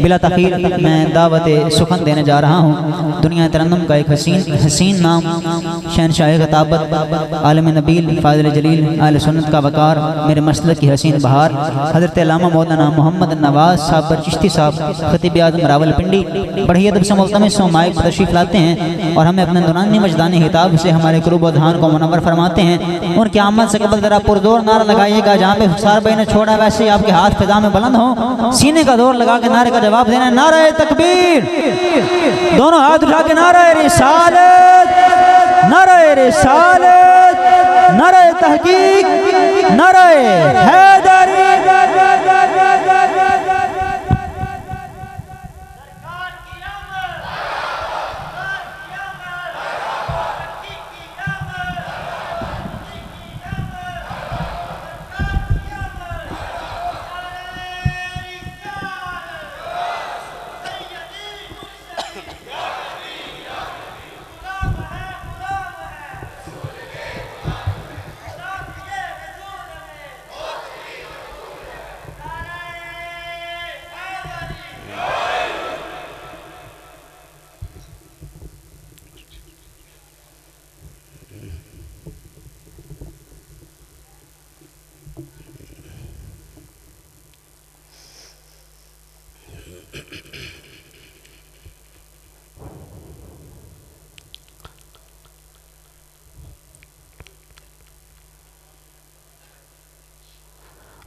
बिला तखीर मैं दावत सुखन देने जा रहा हूँ। दुनिया तरन्नुम का एक हसीन नाम, शहनशाह खताबत, आलम नबील, फाज़िल जलील, आले सुन्नत का वकार, मेरे मसलक की हसीन बहार, हज़रत अल्लामा मौलाना मोहम्मद नवाज साहब पर चिश्ती साहब, खतीब आज़म रावलपिंडी, बड़ी अदब से मुल्तमिस माइक पर तशरीफ़ लाते हैं और हमें अपने दुरानी मजदानी हिताब से हमारे कुरूब व धान को मुनव्वर फरमाते हैं। उनकी आमद से कबल जरा पुरजोर नारा लगाइएगा। जहाँ पे सार भाई ने छोड़ा वैसे ही आपके हाथ फिजा में बुलंद हो, सीने का जोर लगा के नारे का जवाब देना है। नारे तकबीर, दोनों हाथ उठा के नारे रिसालत, नारे रिसालत, नारे तहकीक, नारे हैदरी।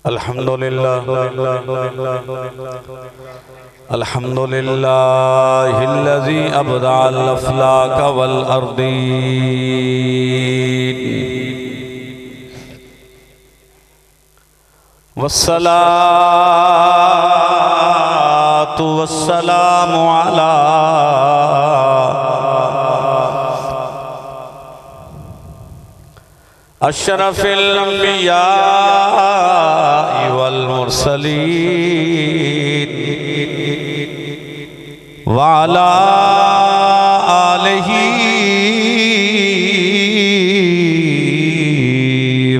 अल्हम्दुलिल्लाह अल्हम्दुलिल्लाहिल्लज़ी अबदअल अफ़लाक वल अर्दीन वस्सलातु वस्सलामु अला अशरफिल अंबिया वल मुरसलीन व अला आलिही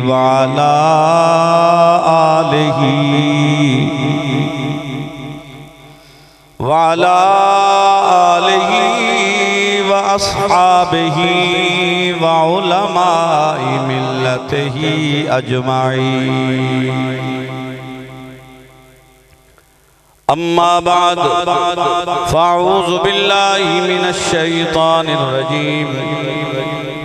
व अला आलिही व अला आलिही व अस्हाबिही व उलमाए मिल्लतिही अजमाईन। अम्मा बाद फ़अऊज़ु बिल्लाहि मिनश शैतानिर रजीम।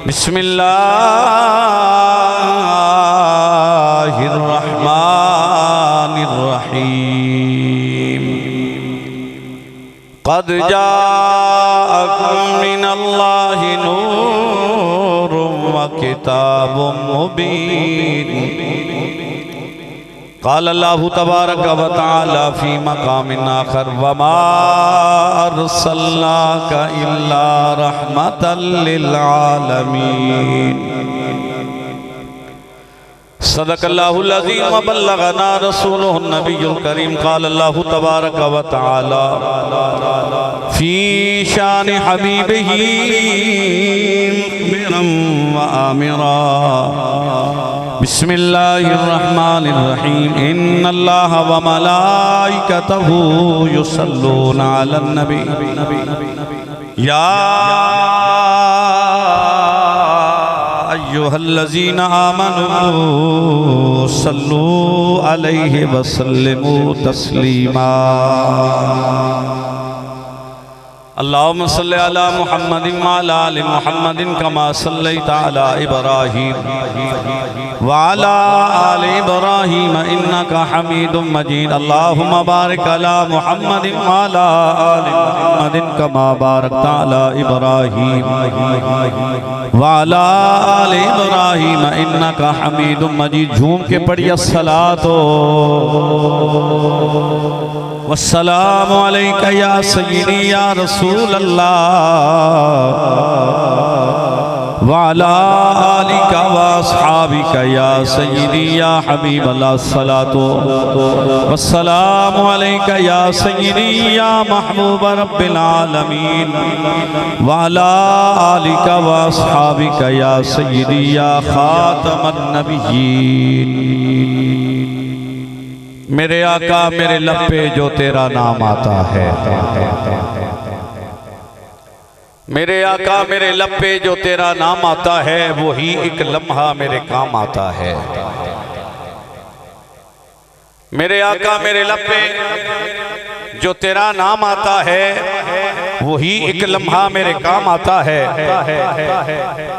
बिस्मिल्लाहिर रहमानिर रहीम। क़द जाअकुम मिनल्लाहि नूरुम व किताबुम मुबीन। क़ाल अल्लाहु तबारक व तआला फ़ी मक़ामिन आख़र वमा अर्सलनाका इल्ला रहमतल लिल आलमीन। सदक़ल्लाहुल अज़ीम व बल्लगना रसूलुहुन नबियुल करीम। क़ाल अल्लाहु तबारक व तआला फ़ी शान हबीबिही मुख़बिरन व आमिरा। बिस्मिल्लाहिर्रहमानिर्रहीम। इन्नल्लाह व मलाइकतहु युसल्लूना अलन नबी या अय्युहल्लज़ीना आमनू सल्लू अलैहि व सल्लिमू तस्लीमा। अल्लाहुम्मा सल्लि अला मुहम्मदिन व अला आलि मुहम्मदिन कमा सल्लैता अला इब्राहीम व अला आलि इब्राहीम इन्नका हमीदुम मजीद। अल्लाहुम्मा बारिक अला मुहम्मदिन व अला आलि मुहम्मदिन कमा बारकता अला इब्राहीम व अला आलि इब्राहीम इन्नका हमीदुम मजीद। झूम के पढ़िए अस्सलातो वस्सलामु अलैका या सय्यदी या रसूल अल्लाह व अला आलिका व अस्हाबिका या सय्यदी या हबीब अल्लाह। अस्सलातु वस्सलामु अलैका या सय्यदी या महबूब रब्बिल आलमीन व अला आलिका व अस्हाबिका या सय्यदी या खातमन नबिय्यीन। मेरे आका मेरे लब पे जो तेरा नाम आता है, मेरे आका मेरे लब पे जो तेरा नाम आता है, वही एक लम्हा मेरे काम आता है। मेरे आका मेरे लब पे जो तेरा नाम आता है, वही एक लम्हा मेरे काम आता है।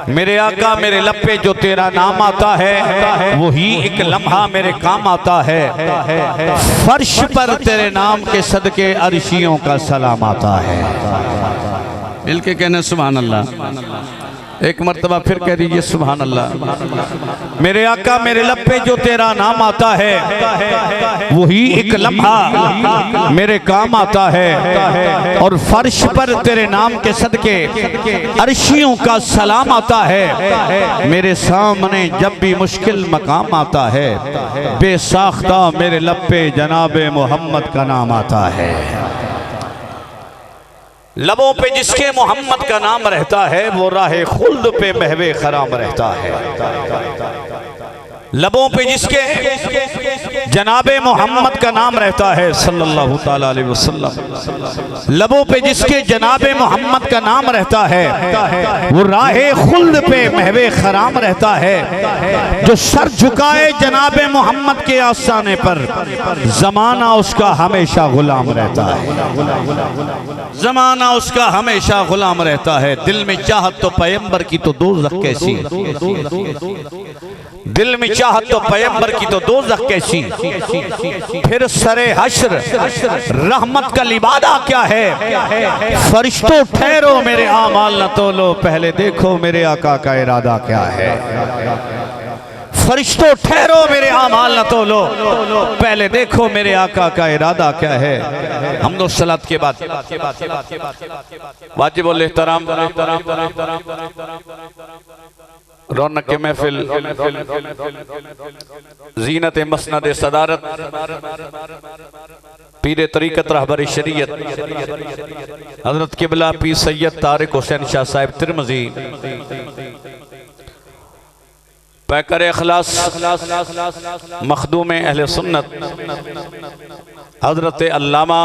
मेरे आका मेरे लब पे जो तेरा नाम आता है, वही एक लम्हा मेरे काम आता है। फर्श पर तेरे नाम के सदके अर्शियों का सलाम आता है। मिल के कहना सुभान अल्लाह। एक मर्तबा फिर कह दीजिए सुभान अल्लाह। मेरे आका मेरे लब पे जो तेरा नाम आता है, वही एक लम्हा मेरे काम आता है। और फर्श पर तेरे नाम के सदके अर्शियों का सलाम आता है। मेरे सामने जब भी मुश्किल मकाम आता है, बेसाख्ता मेरे लब पे जनाबे मोहम्मद का नाम आता है। लबों पे जिसके मोहम्मद का नाम रहता है, वो राहे खुल्द पे महवे खराम रहता है। लबों पे जिसके जनाबे मोहम्मद का नाम रहता है सल्लल्लाहु ताला अलैहि वसल्लम, लबों पे जिसके जनाबे मोहम्मद का नाम रहता है, वो राहे खुल्द पे महवे खराम रहता है। जो सर झुकाए जनाबे मोहम्मद के आस्थाने पर, जमाना उसका हमेशा गुलाम रहता है। जमाना उसका हमेशा गुलाम रहता है। दिल में चाहत तो पैगंबर की तो दोज़ख कैसी, दिल में चाहत तो पैगंबर की तो दोज़ख कैसी। फिर सरे हश्र रहमत का लिबादा क्या है। फरिश्तों ठहरो मेरे आमाल न तोलो, पहले देखो मेरे आका का इरादा क्या है। फरिश्तों ठहरो मेरे आमाल न तोलो, पहले देखो मेरे आका का इरादा क्या है। हम्दो सलात के बाद वाजिब एहतराम रौनक के महफिल, जीनत मसनद सदारत, पीर तरीकत रहबर शरीयत हजरत किबला पीर सैयद तारिक हुसैन शाह साहिब तिरमिज़ी, पैकर इखलास मखदूम अहले सुन्नत हजरत अल्लामा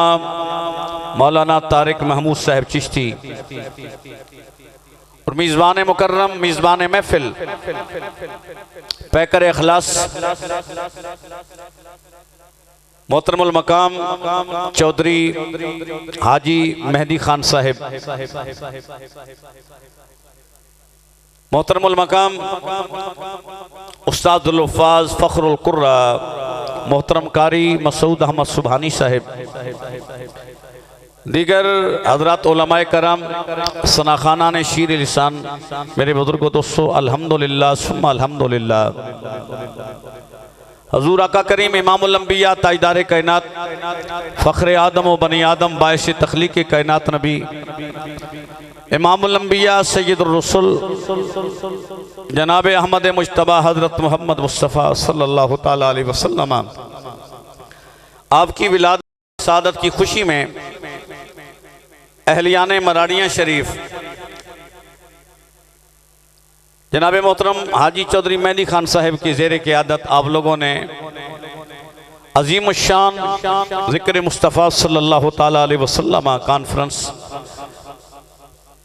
मौलाना तारिक महमूद साहब चिश्ती और मेज़बान मुकर्रम मेज़बान महफिल पैकर इखलास मोहतरमुल मकाम चौधरी हाजी मेहदी खान साहिब, मोहतरमुल मकाम उस्तादुल हुफ़्फ़ाज़ फ़ख्रुल कुर्रा मोहतरम कारी मसूद अहमद सुबहानी साहिब, दीगर हजरात उलमाए कराम, सनाखाना ने शीर लिसान, मेरे बुजुर्गों दोस्तों, अल्हम्दुलिल्लाह सुम्मा अल्हम्दुलिल्लाह। हजूर आका करीम इमामुल अंबिया ताजदार कायनात फ़ख्र आदम व बनी आदम बाइश तख्लीक़ कायनात नबी इमामुल अंबिया सय्यदुर रसूल जनाब अहमद मुज्तबा हजरत मोहम्मद मुस्तफ़ा सल्लल्लाहु ताला अलैहि वसल्लम आपकी विलादत सादत की खुशी में अहलियान मराड़ियाँ शरीफ जनाब मोहतरम हाजी चौधरी मेहदी खान साहब की ज़ेर क़ियादत आप लोगों ने अजीम शान ज़िक्र मुस्तफ़ा सल्लल्लाहु ताला अलैहि वसल्लम कॉन्फ्रेंस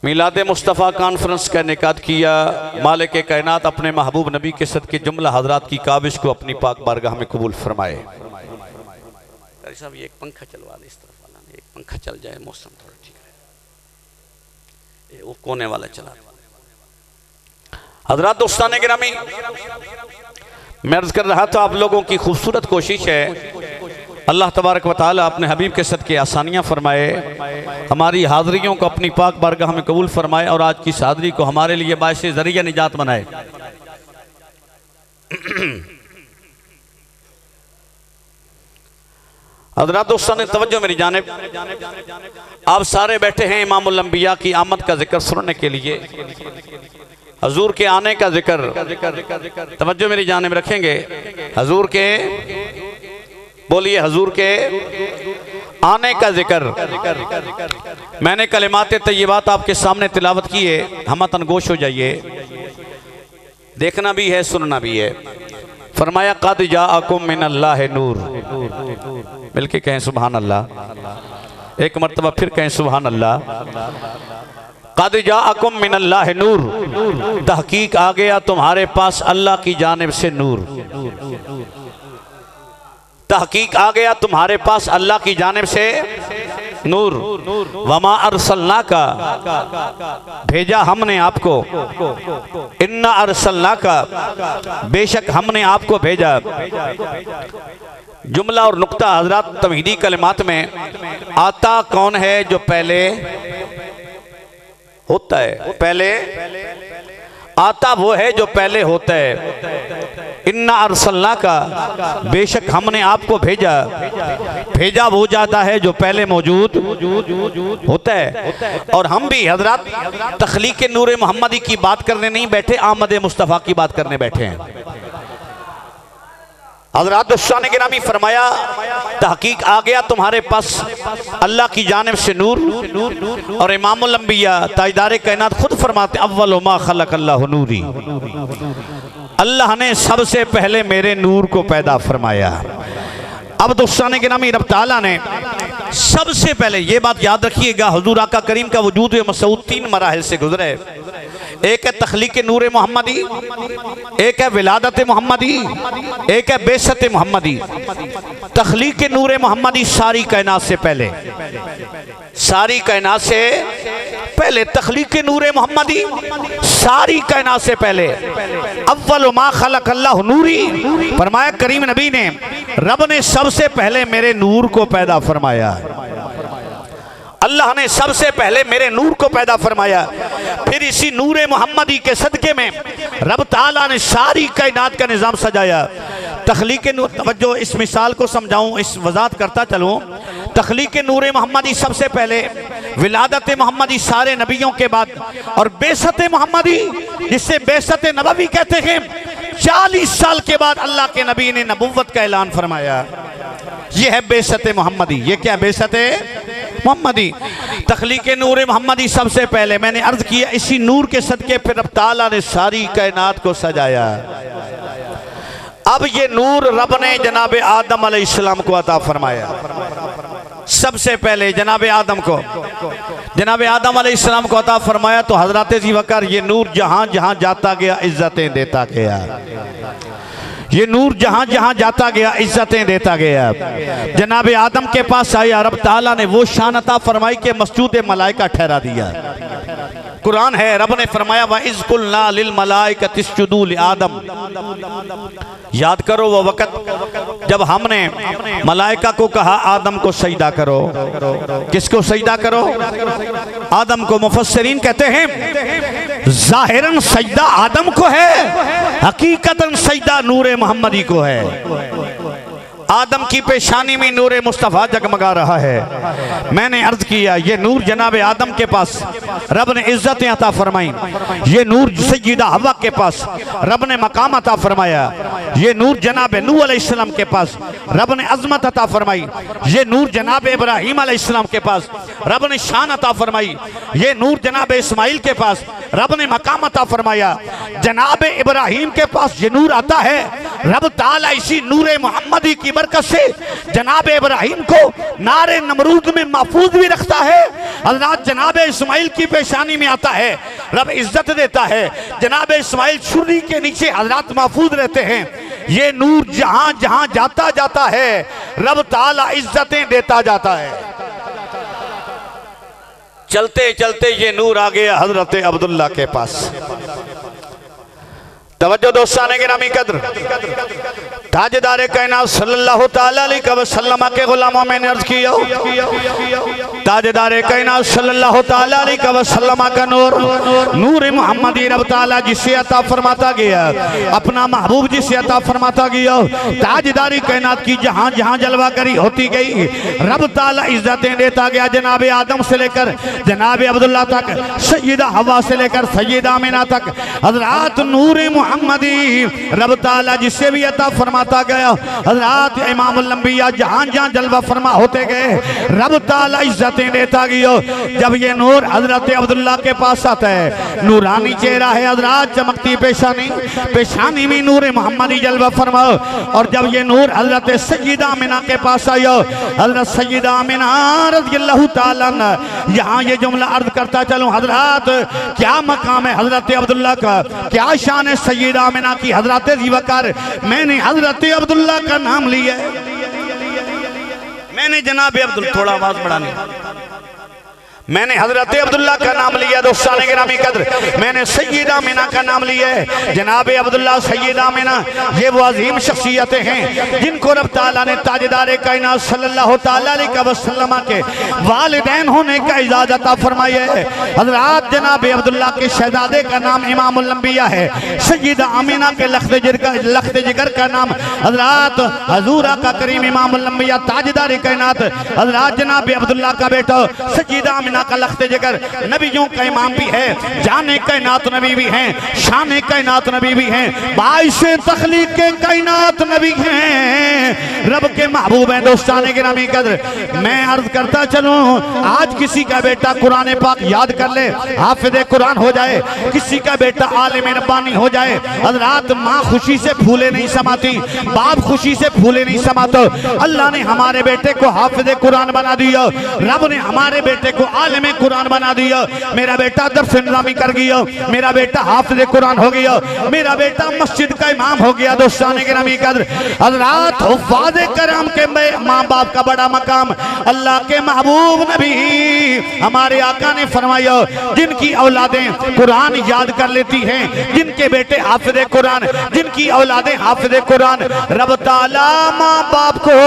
मिलाद मुस्तफ़ा कॉन्फ्रेंस का इनेकाद किया। मालिक कायनात अपने महबूब नबी के सदके जुमला हजरात की काबिश को अपनी पाक बारगाह में कबूल फरमाए। साहब ये एक पंखा चलवा दे, इस तरफ वाला ने एक पंखा चल जाए, मौसम थोड़ा ठीक है, वो कोने वाला चला। हजरात दोस्तान गिरामी, मैं अर्ज कर रहा था आप लोगों की खूबसूरत कोशिश है अल्लाह तबारक व तआला अपने हबीब के सदके आसानियाँ फरमाए, हमारी हाज़रियों को अपनी पाक बारगाह में कबूल फरमाए और आज की इस हाज़री को हमारे लिए बाइसे ज़रिया निजात बनाए। हज़रात दोस्तान तवज्जो मेरी जानिब, आप सारे बैठे हैं इमामुल अंबिया की आमद का जिक्र सुनने के लिए, हजूर के आने का जिक्र। तवज्जो मेरी जानिब रखेंगे, हजूर के बोलिए, हजूर के आने का जिक्र। मैंने कलिमात तय्यबात आपके सामने तिलावत की है, हम तनगोश हो जाइए, देखना भी है सुनना भी है। फरमाया कद जाअकुम मिनल्लाह नूर, मिलके कहें सुभान अल्लाह। एक मर्तबा फिर कहें सुभान अल्लाह। कद जाअकुम मिनल्लाह नूर, तहकीक आ गया तुम्हारे पास अल्लाह की जानिब से नूर। तहकीक आ गया तुम्हारे पास अल्लाह की जानिब से नूर। वमा अरसलना का, भेजा हमने आपको। इन्ना अरसलना का, बेशक हमने आपको भेजा। जुमला और नुक्ता हजरात तमहीदी कलिमात में आता कौन है जो पहले होता है, पहले आता वो है जो पहले होता है। इन्ना अरसलना का, बेशक हमने आपको भेजा। भेजा वो जाता है जो पहले मौजूद होता है। और हम भी हजरात तख्लीक नूर मोहम्मदी की बात करने नहीं बैठे, आमद मुस्तफ़ा की बात करने बैठे हैं। हजरात ने गिरामी फरमाया तहकीक आ गया तुम्हारे पास अल्लाह की जानिब से नूर। और इमामुल अंबिया ताजदार कायनात खुद फरमाते अव्वल मा खलक अल्लाहु नूरी, अल्लाह ने सबसे पहले मेरे नूर को पैदा फरमाया। अब दोस्तान गिरामी रब ताला ने सबसे पहले, ये बात याद रखिएगा, हुजूर आका करीम का वजूद मसऊद 3 मराहिल से गुजरे। एक है तख्लीक नूर मोहम्मदी, एक है विलादत मोहम्मदी, एक है बेसत मोहम्मदी। तख्लीक नूर मोहम्मदी सारी कायनात से पहले, सारी कायनात से पहले तख्लीक नूर मोहम्मदी सारी कायनात से पहले। अव्वल मा खलक अल्लाह नूरी, फरमाया करीम नबी ने रब ने सबसे पहले मेरे नूर को पैदा फरमाया। अल्लाह ने सबसे पहले मेरे नूर को पैदा फरमाया। फिर इसी नूर मोहम्मदी के सदके में रब ताला ने सारी कायनात का निज़ाम सजाया। तख्लीक नूर, तवज्जो इस मिसाल को समझाऊं, इस वजात करता चलूं। तख्लीक नूर मोहम्मदी सबसे पहले, विलादत मोहम्मदी सारे नबियों के बाद, और बेसत मोहम्मदी जिससे बेसत नबवी कहते हैं, 40 साल के बाद अल्लाह के नबी ने नबुव्वत का ऐलान फरमाया। यह है बेसत मोहम्मदी। ये क्या बेसत मोहम्मदी? तख्लीक नूर मोहम्मदी सबसे पहले। मैंने अर्ज किया इसी नूर के सदके फिर रब ताला ने सारी कायनात को सजाया। अब ये नूर रब ने जनाब आदम अलैहिस्सलाम को अता फरमाया। सबसे पहले जनाब आदम को, जनाब आदम अलैहिस्सलाम को अता फरमाया। तो हजरत जी वकर ये नूर जहां जहां जाता गया इज्जतें देता गया। ये नूर जहां जहां जाता गया इज्जतें देता गया। जनाब आदम के पास आया, रब ताला ने वो शान अता फरमाई के मसजूद मलाइका ठहरा दिया। कुरान है, रब ने फरमाया व इज़ कुलना लिल मलाइकति इसजुदू लि आदम। याद करो वो वक़्त जब हमने मलाइका को कहा आदम को सजदा करो। किसको सजदा करो? आदम को। मुफस्सिरीन कहते हैं ज़ाहिरन सजदा आदम को है, हकीकतन सजदा नूर मोहम्मदी को है। आदम की पेशानी में नूर मुस्तफ़ा जगमगा रहा है। मैंने अर्ज किया ये नूर जनाब आदम के पास रब ने इज्जतें अता फरमाई। ये नूर सय्यदा हवा के पास रब ने मकाम अता फरमाया। ये नूर जनाब नूह अलैहिस्सलाम के पास रब ने अजमत अता फरमाई। ये नूर जनाब इब्राहीम अलैहिस्सलाम के पास रब ने शान अता फरमाई। ये नूर जनाब इस्माइल के पास रब ने मकाम अता फरमाया। जनाब इब्राहीम के पास ये नूर आता है, रब ताला इसी नूर मोहम्मदी की बरकत से जनाब इब्राहीम को नारे नमरूद में महफूज भी रखता है। हज़रत जनाब इस्माइल की पेशानी में आता है, रब इज्जत देता है। जनाब इस्माइल छुरी के नीचे हज़रत महफूज रहते हैं। ये नूर जहां जहां जाता जाता है रब ताला इज्जतें देता जाता है। चलते चलते ये नूर आ गया हजरत अब्दुल्ला के पास। तवज्जो दोस्ताने गिरामी कद्र, ताजदार कायनात सल्लल्लाहु तआला अलैहि वसल्लम के गुलामों में अर्ज किया, ताजदार कायनात सल्लल्लाहु तआला अलैहि वसल्लम का नूर नूर मोहम्मदी रब ताला जिसे अता फरमाता गया, अपना महबूब जिसे अता फरमाता गया, ताजदारी कायनात की जहां जहां जलवागरी होती गई रब ताला इज्जतें देता गया। जनाब आदम से लेकर जनाब अब्दुल्ला तक, सय्यदा हवा से लेकर सय्यदा आमिना तक हजरत नूर मोहम्मदी रब ताला जिससे भी अता फरमाता गया। हजरत इमामुल अंबिया जहां जहां जलवा फरमा होते गए रब ताला इज्जत दावतें देता गया। जब ये नूर हजरत अब्दुल्ला के पास आता है, नूरानी चेहरा है हजरत, चमकती पेशानी, पेशानी में नूर मोहम्मदी जलवा फरमाओ। और जब ये नूर हजरत सय्यदा आमिना के पास आया, हजरत सय्यदा आमिना रज़ियल्लाहु ताला अन्हा, यहाँ ये जुमला अर्ज करता चलूं हजरत, क्या मकाम है हजरत अब्दुल्ला का, क्या शान है सय्यदा आमिना की। हजरत ज़ीवकार, मैंने हजरत अब्दुल्ला का नाम लिया, मैंने जनाब अब्दुल, थोड़ा आवाज बढ़ानी, मैंने हजरत अब्दुल्ला का नाम लिया। दोस्ताने गिरामी कद्र, मैंने सय्यदा आमिना का नाम लिया है। जनाब अब्दुल्ला सय्यदा आमिना ये वो अजीम शख्सियतें हैं जिनको रब ताला ने ताजदार कायनात सल्लल्लाहु ताला अलैहि वसल्लम के वालिदैन होने का इजाज़त अता फरमाई है। हजरत जनाब अब्दुल्ला के शहजादे का नाम इमामुल अंबिया है। सय्यदा आमिना के लख्त जिगर का नाम हजरत हजूर आका करीम इमामुल अंबिया ताजदार कायनात हजरत जनाब अब्दुल्ला का बेटा सय्यदा का लख्ते जिगर, नबियों का इमाम भी है, जाने कायनात नबी भी हैं, शान कायनात नबी भी हैं, बाइसे तखलीक के कायनात नबी हैं, रब के महबूब हैं। दोस्ताने गिरामी कद्र, मैं अर्ज करता चलूं, आज किसी का बेटा कुरान पाक याद कर ले, हाफिज़ कुरान हो जाए, किसी का बेटा आलिम रब्बानी हो जाए, हजरत माँ खुशी से फूले नहीं समाती, बाप खुशी से फूले नहीं समाते। अल्लाह ने हमारे बेटे को हाफिज़ कुरान बना दिया, रब ने हमारे बेटे को आलिम कुरान बना दिया, मेरा बेटा दर्स निज़ामी कर गया, मेरा बेटा हाफिज़ कुरान हो गया, मेरा बेटा मस्जिद का इमाम हो गया। दोस्ताने गिरामी कद्र, हज़रात हुफ़ाज़ करम के माँ बाप का बड़ा मकाम, अल्लाह के महबूब नबी हमारे आका ने फरमाया, जिनकी औलादें कुरान याद कर लेती हैं, जिनके बेटे हाफिज़ कुरान, जिनकी औलादें हाफिज़ कुरान, रब ताला माँ बाप को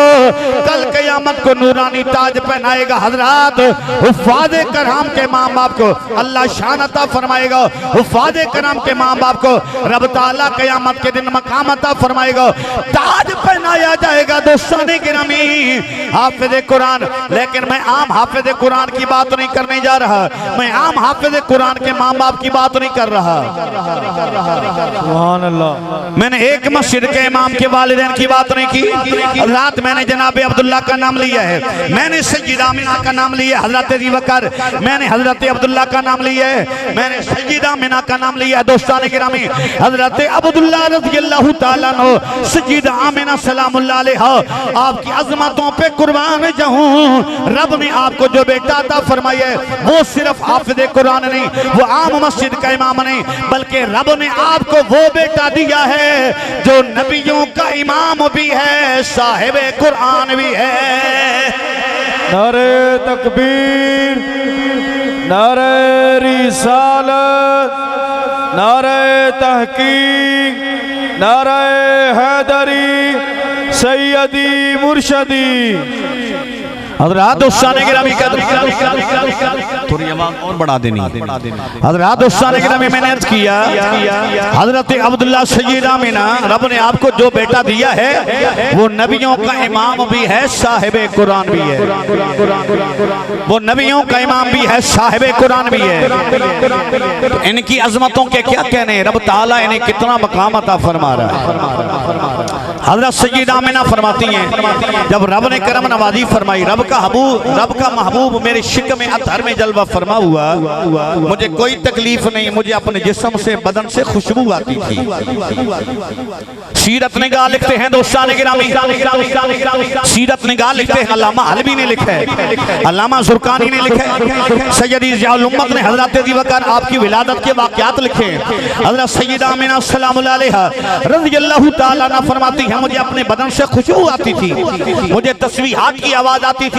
कल क़यामत को नूरानी ताज पहनाएगा। हज़रात हुफ़ाज़ कराम के माँ बाप को अल्लाह शान अता फरमाएगा, हुफ़ाज़ कराम के माँ बाप को रब ताला क़यामत के दिन मकाम अता फरमाएगा, ताज पहनाया जाएगा। दोस्ताने गिरामी हाफिज़ कुरान, लेकिन मैं आम हाफिज़ कुरान की बात नहीं करने जा रहा, मैं आम हाफिज़ कुरान के माँ बाप की बात नहीं कर रहा। सुभान अल्लाह, मैंने एक मस्जिद के इमाम के वालिदैन की बात नहीं की। रात मैंने जनाब अब्दुल्ला का नाम लिया है, मैंने सय्यदा आमिना का नाम लिया, हजरत ज़ीवकार, मैंने हजरत अब्दुल्ला का नाम लिया है, मैंने सय्यदा आमिना का नाम लिया है। दोस्ताने गिरामी, हजरत अब्दुल्ला रज़ियल्लाहु ताला अन्हु, सय्यदा आमिना सलामुल्लाह अलैहा, आपकी अज़मतों पे कुर्बान जाऊं। रब ने आपको जो बेटा अता फरमाया है, वो सिर्फ हाफिज़ कुरान नहीं, वो आम मस्जिद का इमाम नहीं, बल्कि रब ने आपको वो बेटा दिया है जो नबियों का इमाम भी है, साहिब कुरान भी है। नारे तकबीर, नारे रिसालत, नारे तहकीक, नारे हैदरी, सैयदी मुर्शदी। हज़रात दोस्ताने गिरामी थोड़ी आवाज़ और बढ़ा देनी। हज़रात दोस्ताने गिरामी, मैंने अर्ज किया हज़रत अब्दुल्ला सय्यदा आमिना, रब ने आपको जो बेटा दिया है वो नबियों का इमाम भी है, साहिब कुरान भी है, वो नबियों का इमाम भी है, साहिब कुरान भी है। इनकी अजमतों के क्या कहने, रब ताला इन्हें कितना मकाम अता फरमा रहा है। हज़रत सय्यदा आमिना फरमाती हैं, जब रब ने करम नवाजी फरमाई, रब का महबूब मेरे शिक में अतहर में जलवा फरमा हुआ, मुझे कोई तकलीफ नहीं, मुझे अपने जिस्म से बदन से खुशबू आती थी। सीरत निगाह लिखते हैं दोस्ताने गिरामी, सीरत निगाह लिखते हैं, अल्लामा हलवी ने लिखा है, अल्लामा ज़ुरकानी ने लिखा है, सय्यदी ज़ियाउल उम्मत ने हज़रत ज़ीवकार आपकी विलादत के वाक़यात लिखे हैं। हज़रत सय्यदा आमिना सलामुल्लाह अलैहा रज़ियल्लाहु ताला अन्हा फरमाती हैं, मुझे अपने बदन से खुशबू आती थी, मुझे तस्बीहात की आवाज़ आती थी,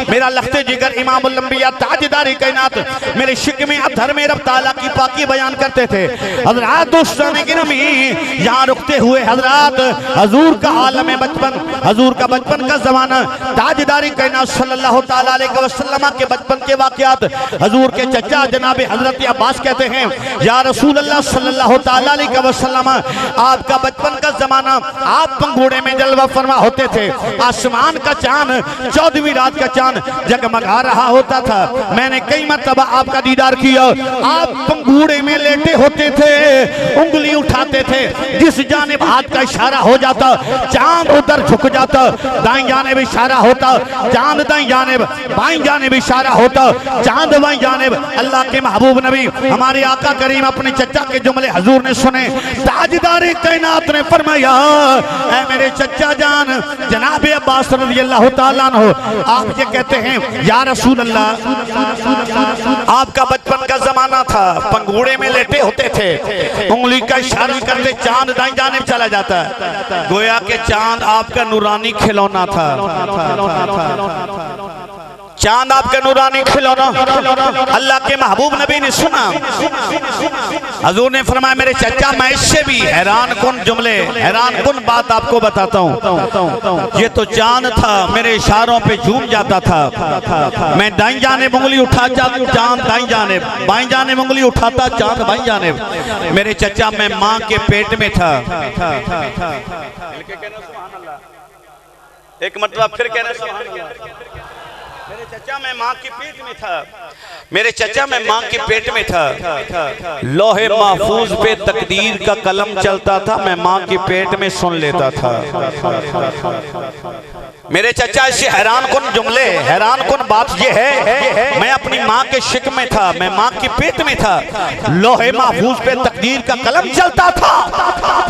मेरा लख्ते जिगर इमामुल अंबिया ताजदार कायनात मेरे शिक में अतहर में रब ताला की पाकी बयान करते थे। हज़रात दोस्ताने गिरामी, यहाँ रुकते हुए हज़रात हजूर का आलम बचपन, हजूर का बचपन का ज़माना, ताजदारी कायनात सल्लल्लाहु ताला अलैहि वसल्लम के बचपन के वाक़यात, हजूर के चचा जनाब हज़रत अब्बास कहते हैं, या रसूल अल्लाह सल्लल्लाहु ताला अलैहि वसल्लम, आपका बचपन का ज़माना, आप पंगूड़े में जलवा फरमा होते थे। आसमान का चांद 14वीं रात का चांद जगमगा रहा होता था। मैंने कई मरतबा आपका दीदार किया। आप पंगूड़े में लेटे होते थे, उंगली उठाते थे, जिस जानिब हाथ का इशारा हो जाता चांद उधर झुक जाता, दाईं जानिब इशारा होता चांद दाईं जानिब, बाईं जानिब इशारा होता चांद बाईं जानिब। अल्लाह के महबूब नबी हमारे आका करीम अपने चचा के जुमले हजूर ने सुने। ताजदार कायनात ने फरमाया, ऐ मेरे चचा जान जनाब अब्बास रज़ियल्लाहु ताला अन्हु, आप ये कहते हैं या रसूल अल्लाह, आपका बचपन का जमाना था, पंगूड़े में लेटे होते थे, उंगली का इशारा करते चांद दाईं जानिब चला जाता। गोया के चांद आपका नूरानी खिलौना था, चांद आपका नूरानी खिलौना। अल्लाह के महबूब नबी ने सुना, हजूर ने फरमाया मेरे चचा मैं इससे भी हैरान कुन जुमले, हैरान कुन बात आपको बताता हूँ। ये तो चांद था, मेरे इशारों पे झूम जाता था। मैं दाईं जानिब उंगली उठा चांद दाईं जानिब, बाईं जानिब उंगली उठाता चांद बाईं जानिब। मेरे चचा मैं माँ के पेट में था। एक मतलब फिर कहना सुभान अल्लाह। मेरे चचा मैं माँ के पेट में था, मेरे चचा मैं माँ के पेट में था। लोहे महफूज पे तकदीर का कलम चलता था, मैं माँ के पेट में सुन लेता था। मेरे चचा इससे हैरान कुन जुमले, हैरान कुन बात यह है, मैं अपनी माँ के शिक में था, मैं माँ के पेट में था, लोहे महफूज पे तकदीर का कलम चलता था,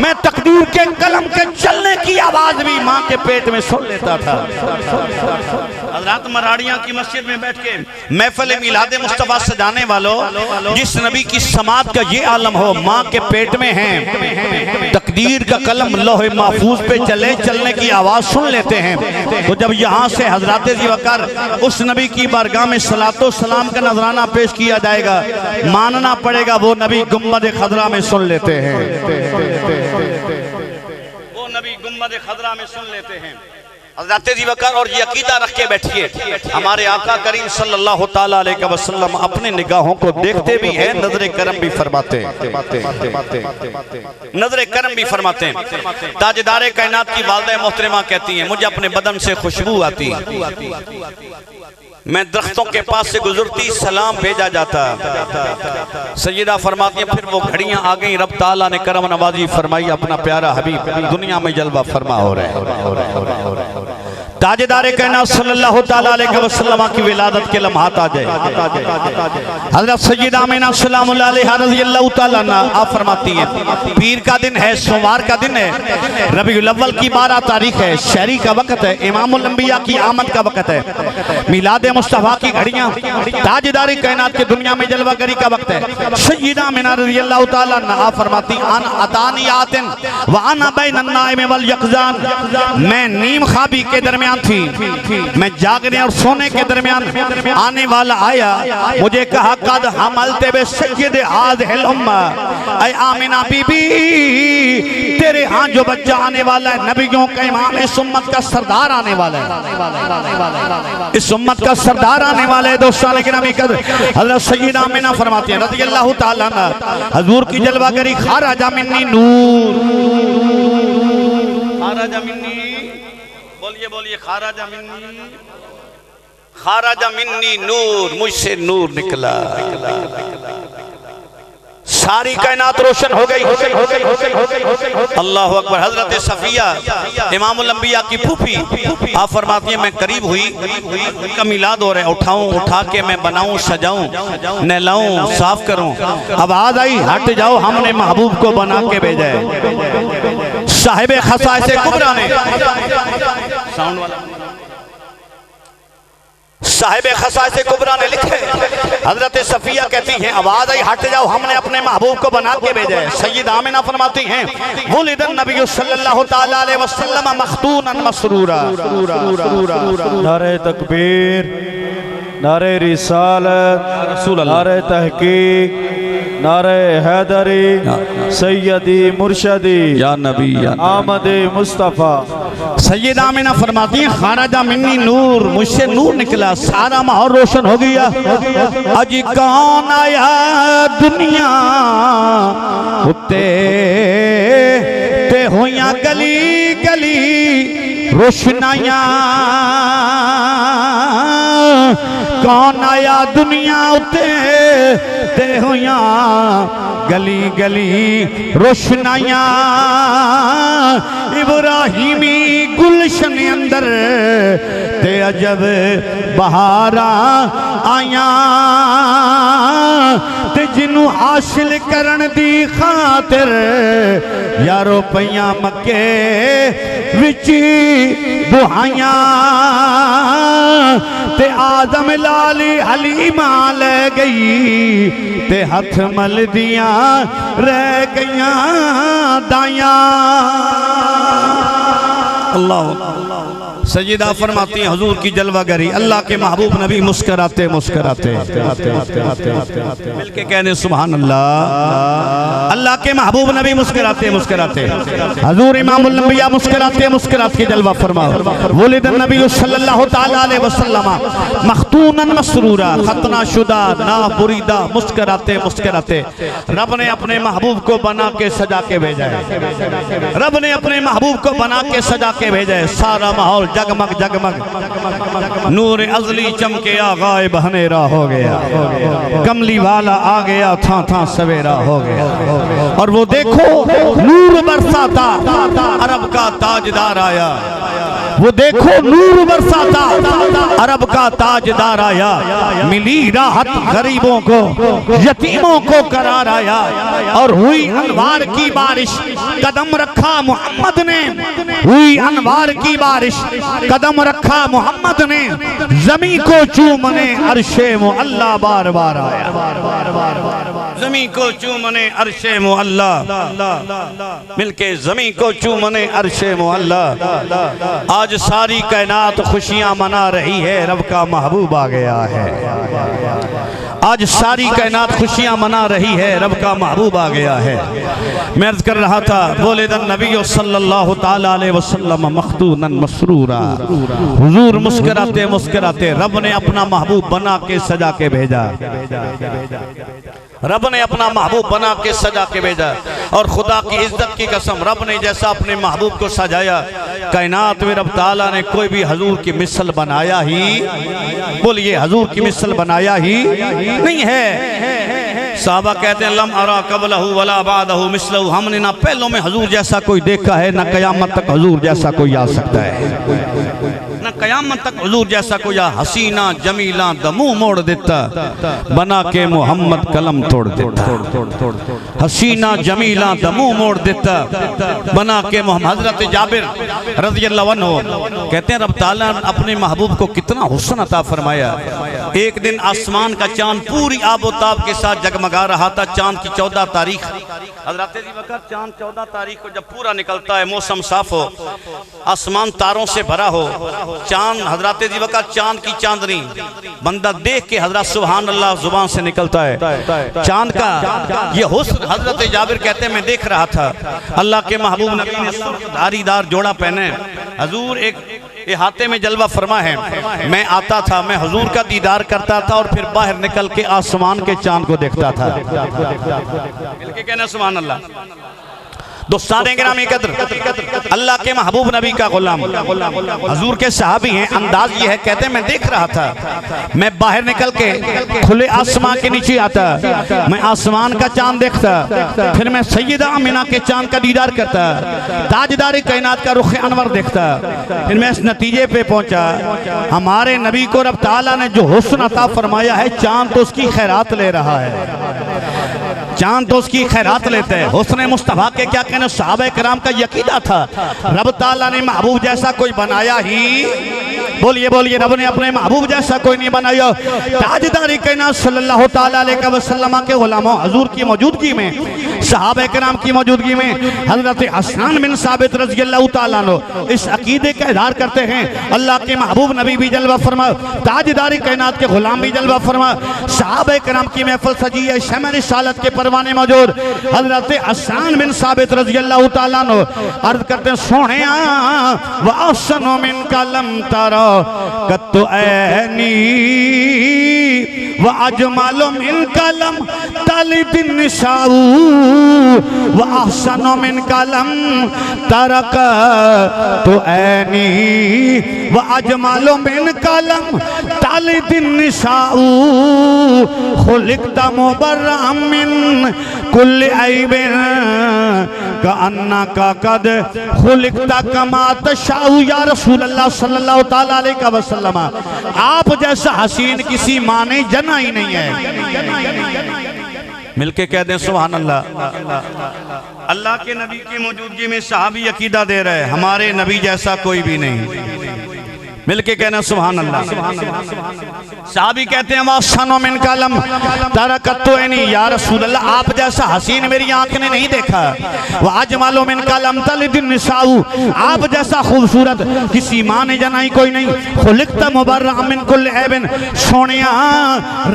मैं तकदीर के कलम के चलने की आवाज भी माँ के पेट में सुन लेता था। हज़रत मराड़ियाँ की मस्जिद में बैठ के महफिल मिलाद मुस्तफ़ा सजाने वालों, जिस नबी की समात का ये आलम हो, माँ के पेट में है, तकदीर का कलम लोहे महफूज पे चले, चलने की आवाज सुन लेते हैं। तो जब यहाँ से हजरत ज़ीवकर उस नबी की बारगाह में सलातो सलाम का नजराना पेश किया जाएगा, मानना पड़ेगा वो नबी गुम्बद खदरा में सुन लेते हैं, वो नबी गुम्बद खदरा में सुन लेते हैं। हज़रत ज़ीवकर और ये अकीदा रख के बैठिए, हमारे आका करीम सल्लल्लाहु ताला अलैहि वसल्लम अपने निगाहों को देखते भी हैं, नजर करम भी फरमाते हैं, नजर करम भी फरमाते हैं। ताजदार कायनात की वालिदा मोहतरमा कहती हैं, मुझे अपने बदन से खुशबू आती, मैं दरख्तों के पास से गुजरती सलाम भेजा जाता। सैयदा फरमाती है फिर वो घड़ियां आ गई, रब ताला ने करम नवाजी फरमाई, अपना प्यारा हबीब दुनिया में जलवा फरमा हो रहा है। ताजदार कायनात सल्लल्लाहु ताला अलैहि वसल्लम की विलादत के लम्हात आ जाए। हज़रत सय्यदा आमिना सलामुल्लाह अलैहा रज़ियल्लाहु ताला अन्हा आप फरमाती हैं, पीर का दिन है, सोमवार का दिन है, रबीउल अव्वल की 12 तारीख है, शहरी का वक्त है, इमामुल अंबिया की आमद का वक्त है, मिलाद मुस्तफ़ा की घड़ियां, ताजदार कायनात की दुनिया में जलवागरी का वक्त है। सय्यदा आमिना रज़ियल्लाहु ताला अन्हा आप फरमाती अन अतानी आतिन व अना बैनन नाइम वल यक़ज़ान, मैं नीम ख्वाबी के दरमियान थी, मैं जागने और सोने के दरमियान आने वाला आया, मुझे कहा कद हमलते बे सय्यद हाज़िहिल उम्मा, ऐ आमिना बीबी तेरे यहाँ जो बच्चा आने वाला है नबियों का इमाम, इस उम्मत का सरदार आने वाला है, इस उम्मत का सरदार आने वाला है। दोस्तों लेकिन अभी कद हज़रत सय्यदा आमिना फरमाती हैं रज़ियल्लाहु ताला अन्हा, हुज़ूर की जलवागरी खाराजा मिन्नी नूर, खाराजा मिन्नी, बोलिए बोलिए, खाराजा मिन्नी, खाराजा मिन्नी नूर, मुझसे नूर निकला, सारी कायनात रोशन हो गई, अल्लाह अकबर। हजरत सफिया इमामुल अंबिया की फूफी आप फरमाती हैं मैं करीब हुई, का मिलाद हो रहा है, उठाऊं, उठा के मैं बनाऊं, सजाऊं, नहलाऊं, साफ करूं, आवाज आई हट जाओ, हमने महबूब को बना के भेजा है। साहिब खसाइस कुबरा ने, साउंड वाला, साहिब खसाइस कुबरा ने लिखे, हजरत सफिया कहती हैं आवाज आई हट जाओ, हमने अपने महबूब को बना के भेजा है। सय्यदा आमिना फरमाती हैं वुलिदन नबी सल्लल्लाहु ताला अलैहि वसल्लम मख्तूनन मसरूरा, नारे तकबीर, नारे रिसालत, नारे तहकीक, नारे हैदरी, सैयदी मुर्शदी, या नबी आमद मुस्तफ़ा। सय्यदा आमिना फरमाती हैं खाराजा मिन्नी नूर, मुझसे नूर निकला, सारा माहौल रोशन हो गया। अज कौन आया दुनिया उत्ते ते होइया गली गली रोशनाइयां कौन आया दुनिया उते ते हुइयां गली गली रोशनाइयां इब्राहिमी गुलशन अंदर ते अजब बहारा आया ते जिन्नू हासिल करन दी खातिर यारो पईयां मक्के विच दुहाइयां ते आदम लाली हलीमा ले गई ते हथ मल दिया रह गईयां दाइयां। अल्लाह सैयदा फरमाती हैं हुजूर की जलवागरी अल्लाह के महबूब नबी मुस्कुराते मुस्कुराते मिलके कहने सुभान अल्लाह। अल्लाह के महबूब नबी मुस्कुराते मुस्कुराते हुजूर इमामुल अंबिया मुस्कुराते मुस्कुराते जलवा फरमाओ। वलिद नबी सल्लल्लाहु तआला अलैहि वसल्लम मखतूनन मसरूरा खतना शुदा ना बुरीदा मुस्कुराते मुस्कुराते। रब ने अपने महबूब को बना के सजा के भेजा है। रब ने अपने महबूब को बना के सजा के भेजा है। सारा माहौल जगमग जगमग नूर अजली चमके आ गायब हनेरा हो गया। कमली वाला आ गया था था सवेरा हो गया। और वो देखो नूर बरसाता अरब का ताजदार आया। वो देखो नूर बरसाता अरब का ताजदार आया। मिली राहत गरीबों को यतीमों को करार आया। और हुई अनवार की बारिश कदम रखा मोहम्मद ने। हुई अनवार की बारिश कदम रखा मोहम्मद ने। जमी को चूमने अरशे मुअल्ला बार बार आया। जमी को चूमने अरशे मुअल्ला मिलके जमी को चूमने अरशे मुअल्ला। आज सारी कायनात खुशियां मना रही है। रब का महबूब आ गया है। आज सारी कायनात खुशियां मना रही है। रब का महबूब आ गया है। मैं अर्ज कर रहा था वलिदन नबी सल्लल्लाहु तआला अलैहि वसल्लम मखतूनन मसरूरा। हुजूर मुस्कुराते मुस्कुराते रब ने अपना महबूब बना के सजा के भेजा। रब ने अपना महबूब बना के सजा के भेजा। और खुदा की इज्जत की कसम रब ने जैसा अपने महबूब को सजाया कायनात में रब ताला ने कोई भी हजूर की मिसल बनाया ही बोलिए हजूर की मिसल बनाया ही नहीं है। साहबा कहते हैं लम अरा कबलहु वला बादहु मिसलहु। हमने ना पहलों में हजूर जैसा कोई देखा है ना कयामत तक हजूर जैसा कोई आ सकता है। ना कयामत तक हजूर जैसा कोई आ। हसीना जमीला दमू मोड़ देता बना के मोहम्मद कलम तोड़ देता। हसीना जमीला दमू मोड़ देता बना के मोहम्मद। हजरत जाबिर रज़ियल्लाहु अन्हु कहते हैं रब ताला अपने महबूब को कितना हुस्न अता फरमाया। एक दिन आसमान का चांद पूरी आबोताब के साथ जगमगा रहा था। चांद की 14 तारीख हजरत जी वक़्त चांद 14 तारीख को जब पूरा निकलता है मौसम साफ हो आसमान तारों से भरा हो चांद हजरत जी वक़्त चांद की चांदनी बंदा देख के हजरत सुभान अल्लाह जुबान से निकलता है। चांद का ये हुस्न हजरत जाबिर कहते हैं मैं देख रहा था अल्लाह के महबूब नबी ने धारीदार जोड़ा पहने। हजूर एक हाथे में जलवा फरमा है। मैं आता था मैं हुजूर का दीदार करता था और फिर बाहर निकल के आसमान के चांद को देखता था। मिलके कहना सुभान अल्लाह। दोस्ताने गिरामी कद्र अल्लाह के महबूब नबी का गुलाम हुजूर के सहाबी हैं। अंदाज ये है कहते हैं मैं देख रहा था मैं बाहर निकल के खुले आसमान के नीचे आता मैं आसमान का चांद देखता फिर मैं सैयदा अमीना के चांद का दीदार करता ताजदार कायनात का रुख अनवर देखता। फिर मैं इस नतीजे पे पहुंचा हमारे नबी को रब ताला ने जो हुस्न अता फरमाया है चांद तो उसकी खैरात ले रहा है। चांद तो उसकी खैरात लेते हैं। हुस्न मुस्तफा के क्या कहना सहाबा कराम का यकीदा था रब ताला ने महबूब जैसा कोई बनाया ही बोलिए बोलिए रब ने अपने महबूब जैसा कोई नहीं बनाया। ताजदारी कायनात सल्लल्लाहु तआला अलैहि वसल्लम के गुलामों हुजूर की मौजूदगी में सहाबा कराम की मौजूदगी में हजरत हसन बिन साबित रज़ियल्लाहु तआला अन्हु इस अकीदे का इज़हार करते हैं अल्लाह के महबूब नबी भी जलवा फरमा ताजदारी कायनात के गुलाम भी जलवा फरमा। सहाबा कराम की महफिल सजी है शम्स रिसालत के परवाने मौजूद हजरत हसन बिन साबित रज़ियल्लाहु तआला अन्हु अर्ज करते हैं सोहणिया व अहसनु मिन कलम तरा कत्तु ऐनी व अजमल मिन कलम तलिद निसाऊ व अहसन मिन कलम तरक तो ऐनी व अजमल मिन कलम तलिद निसाऊ खुलिकता मुबर्रअम मिन कुल्लि ऐबिन कअन्ना का कद खुलिकता कमा तशाऊ या रसूल अल्लाह सल्लल्लाहु ताला अलैहि वसल्लम। आप जैसा हसीन किसी माँ ने जना ही नहीं है। मिलके कह दें सुभान अल्लाह। अल्लाह के नबी की मौजूदगी में सहाबी अकीदा दे रहे हैं हमारे नबी जैसा कोई भी नहीं। मिलके कहना सुभान अल्लाह। साहबी कहते हैं वासनो मिन कलम तरकतो ऐनी या रसूल अल्लाह, आप जैसा हसीन मेरी आंख ने नहीं देखा। वह अजमलो मिन कलम तलिदिन निसाऊ, आप जैसा खूबसूरत किसी माँ ने जनाई कोई नहीं। खुलिकता मुबर्रअम मिन कुल्लि ऐबिन, सोनिया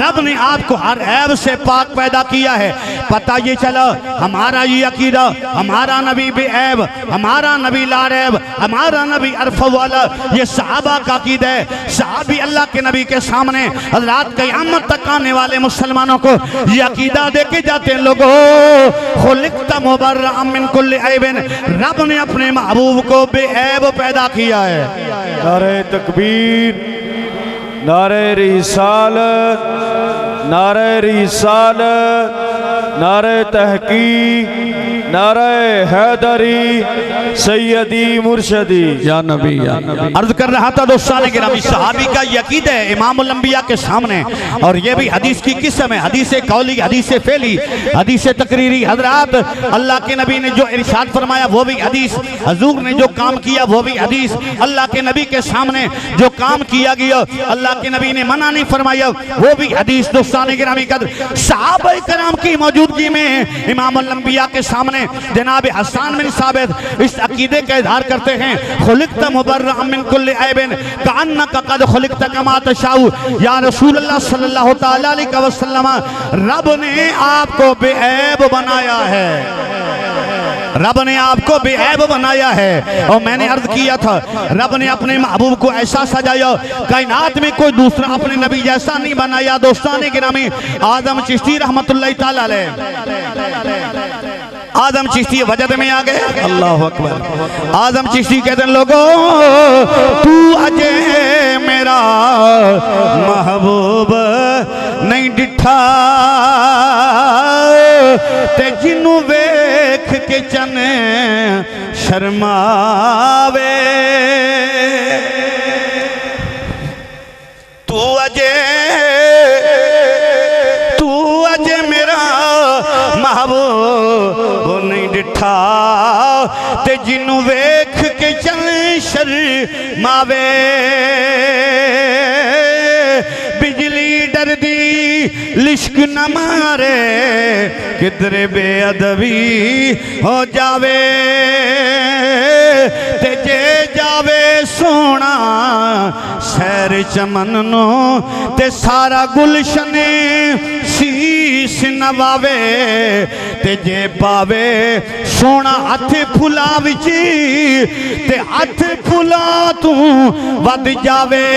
रब ने आपको हर ऐब से पाक पैदा किया है। पता ये चला हमारा ये अकीदा, हमारा नबी बेऐब, हमारा नबी लारैब, हमारा नबी अरफ वाला, ये सहाबा का अकीदा है। सहाबी अल्लाह के नबी के सामने हज़रात क़यामत तक आने वाले मुसलमानों को ये अकीदा दे के जाते हैं, लोगों खुलिकता मुबर्रअम मिन कुल्लि ऐबिन, रब ने अपने महबूब को बेऐब पैदा किया है। नारे तकबीर, नारे रिसालत, नारे रिसालत, नारे तहकीक, नारे हैदरी, सैयदी मुर्शदी या नबी या नबी। अर्ज कर रहा था दोस्तान गिरामी, सहाबी का यकीद है इमामुल अंबिया के सामने, और ये भी हदीस की किस्म है, हदीस कौली, हदीस फेली, हदीस तकरीरी। हजरात अल्लाह के नबी ने जो इरशाद फरमाया वो भी हदीस, हुजूर ने जो काम किया वो भी हदीस, अल्लाह के नबी के सामने जो काम किया गया अल्लाह के नबी ने मना नहीं फरमाया वो भी हदीस। दोस्तान गिरामी कदर सहाबा कराम की मौजूदगी में इमामुल अंबिया के सामने जनाब हसन बिन साबित इस अकीदे का इजहार करते हैं, खुलिकता मुबर्रअम मिन कुल्लि ऐबिन कअन्नका कद खुलिकता कमा तशाऊ। या रसूल अल्लाह सल्लल्लाहु ताला अलैहि वसल्लम, रब ने आपको बेऐब बनाया है, रब ने आपको बेऐब बनाया है। और मैंने अर्ज किया था रब ने अपने महबूब को ऐसा सजाया, कायनात में कोई दूसरा अपने नबी जैसा नहीं बनाया। दोस्तान गिरामी आदम चिश्ती रहमतुल्लाह ताला अलैह, आदम चिश्ती वजद में आ गए, अल्लाह अकबर। आदम चिश्ती कहते हैं लोगों तू अजय मेरा महबूब नहीं डिठा, ते जिन्नू वेख के चने शर्मावे, तू अजय मेरा महबूब नहीं डिठा, ते जिन्नू वेख के चने शर्मावे। बिजली डर दी लिश्क न मारे, किधरे बेअदबी हो जावे, ते जे जावे सोना सैर चमन नो, ते सारा गुलशन शीश नवावे, ते जे पावे सोना हथ फुला विच, ते हथ फुला तू वध जावे,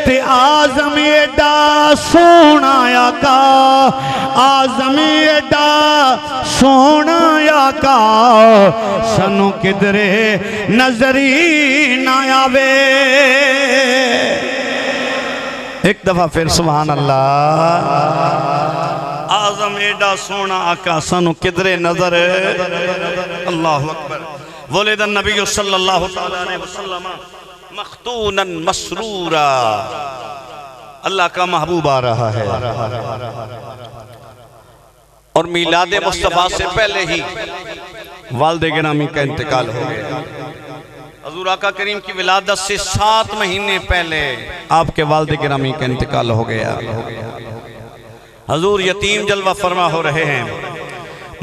ते आज़म एडा सोना आका, आज़म एडा सोना आका, सनू किधरे नजरी ना आवे। एक दफा फिर सुभान अल्लाह। आज़म एडा सोना आका, सनू किधरे नजर, अल्लाह अकबर। वलिदन नबी सल्लल्लाहु अलैहि वसल्लम मख्तूनन मसरूरा, अल्लाह का महबूब आ रहा है। और मिलाद मुस्तफ़ा से पहले ही वालिद गिरामी का इंतकाल हो गया। हजूर आका करीम की विलादत से 7 महीने पहले आपके वालिद गिरामी का इंतकाल हो गया। हजूर यतीम जलवा फरमा हो रहे हैं,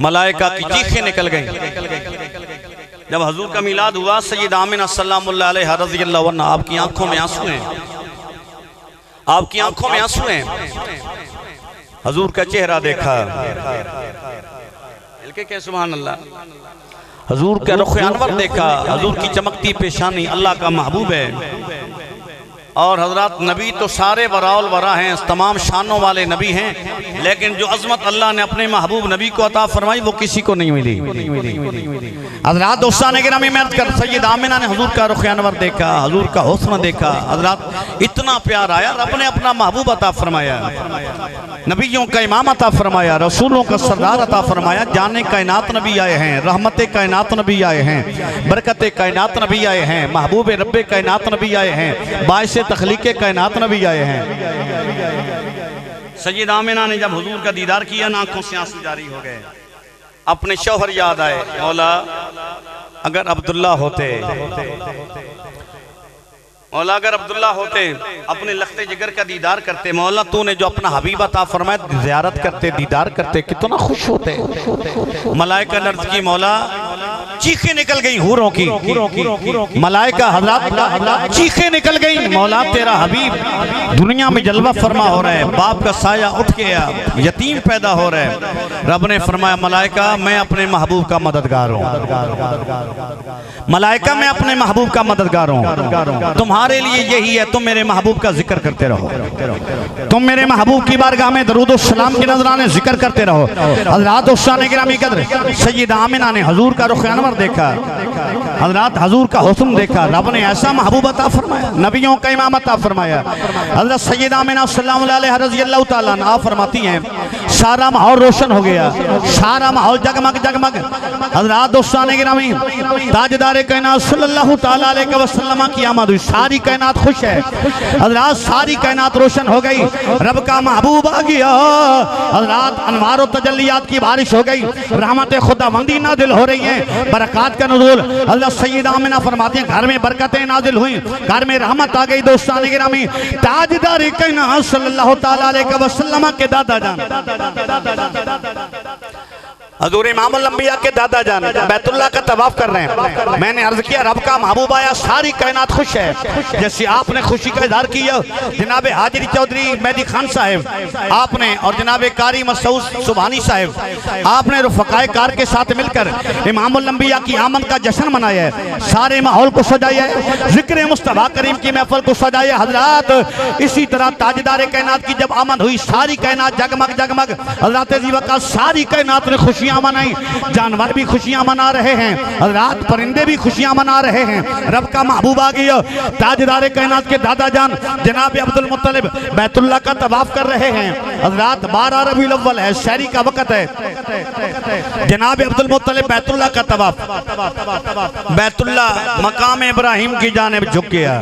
मलाइका की चीखें निकल गई। जब हजूर का मिलाद हुआ सय्यदा आमिना सल्लल्लाहु अलैहा रज़ियल्लाहु अन्हा, आपकी आंखों में आंसू हैं, आपकी आंखों में आंसू हैं। हजूर का चेहरा देखा, के सुभान अल्लाह। हजूर का रुख अनवर देखा, हजूर की चमकती पेशानी, अल्लाह का महबूब है। और हजरत नबी तो सारे बराउल वरा हैं, तमाम शानों वाले नबी हैं, लेकिन जो अजमत अल्लाह ने अपने महबूब नबी को अता फरमाई वो किसी को नहीं मिली। हजरत दोस्तान गिरामी में अर्ज़ कर, सैयद आमिना ने हुजूर का रुख अनवर देखा, हुजूर का हुस्न देखा, हजरत इतना प्यार आया, रब ने अपना महबूब अता फरमाया, नबियों का इमाम अता फरमाया, रसूलों का सरदार अता फरमाया, जाने कायनात नबी आए हैं, रहमत कायनात नबी आए हैं, बरकत कायनात नबी आए हैं, महबूब रब्बे कायनात नबी आए हैं, बाइस तखलीक कायनात नबी आए हैं। सैयद आमिना ने जब हुजूर का दीदार किया ना आंखों से आंसू जारी हो गए, अपने शौहर याद आए, मौला अगर अब्दुल्ला होते, मौला अगर अब्दुल्ला होते अपने लख्ते जिगर का दीदार करते, मौला तूने जो अपना हबीब अता फरमाया ज़ियारत करते, दीदार करते, कितना खुश होते। मलाइका ने अर्ज़ की, मौला चीखें निकल गई हूरों की, मलाइका हज़रात चीखें निकल गई, मौला तेरा हबीब दुनिया में जलवा फरमा हो रहा है, बाप का साया उठ गया, यतीम पैदा हो रहा है। रब ने फरमाया, मलाइका मैं अपने महबूब का मददगार हूँ, मलाइका मैं अपने महबूब का मददगार हूँ, तुम्हारे लिए यही है, तुम मेरे महबूब का जिक्र करते रहो, तुम मेरे महबूब की बारगाह में दरूद और सलाम के नजराने जिक्र करते रहो। हज़रात दोस्तान गिरामी कद्र, सैयद आमिना ने हुजूर का रुख अनवर देखा, हज़रात हुजूर का हुस्न देखा, रब ने ऐसा महबूब अता फरमाया, नबियों का इमाम अता फरमाया। हज़रत सैयद आमिना सल्लल्लाहु अलैहि रज़ियल्लाहु ताला अन्हा फरमाती हैं, सारा माहौल रोशन हो गया, सारा माहौल जगमग जगमग। हज़रात दोस्तान गिरामी, ताजदार कायनात सल्लल्लाहु ताला अलैहि वसल्लम की आमद हुई, सारी कायनात खुश है। हज़रात सारी कायनात रोशन हो गई, रब का महबूब आ गया। हज़रात अनवार और तजल्लियात की बारिश हो गई, रहमत खुदावंदी नाजिल हो रही है, बरक़ात का नुज़ूल। हज़रत सैयद आमिना फरमाती हैं, घर में बरकतें नाजिल हुई, घर में रहमत आ गई। दोस्तान गिरामी, ताजदार कायनात सल्लल्लाहु ताला अलैहि वसल्लम के दादा जान हज़ूर इमामुल अंबिया के दादा जान बैतुल्लाह का तवाफ कर रहे हैं। मैंने अर्ज किया, रब का महबूब आया, सारी कायनात खुश है। जैसे आपने खुशी का इजहार किया जनाब हाजिरी चौधरी मेहदी खान साहब आपने और जनाब कारी मसूद सुबहानी साहब आपने रफ़क़ाए कार के साथ मिलकर इमामुल अंबिया की आमद का जश्न मनाया है, सारे माहौल को सजाया है, ज़िक्र मुस्तफ़ा करीम की महफ़िल को सजाया। हज़रात इसी तरह ताजदार कायनात की जब आमद हुई, सारी कायनात जगमग जगमग। हज़रत जी वक़्त सारी कायनात ने खुशियाँ मनाई, जानवर भी खुशियां मना रहे हैं, रात परिंदे भी खुशियां मना रहे हैं। रब का महबूब आ गया, ताजदार कायनात के दादा जान जनाब अब्दुल मुत्तलिब बैतुल्लाह का तवाफ कर रहे हैं। रात 12 रबीउल अव्वल है, शहरी का वक्त है। जनाब अब्दुल मुत्तलिब बैतुल्लाह का तवाफ, बैतुल्लाह मकाम इब्राहिम की जानिब झुक गया,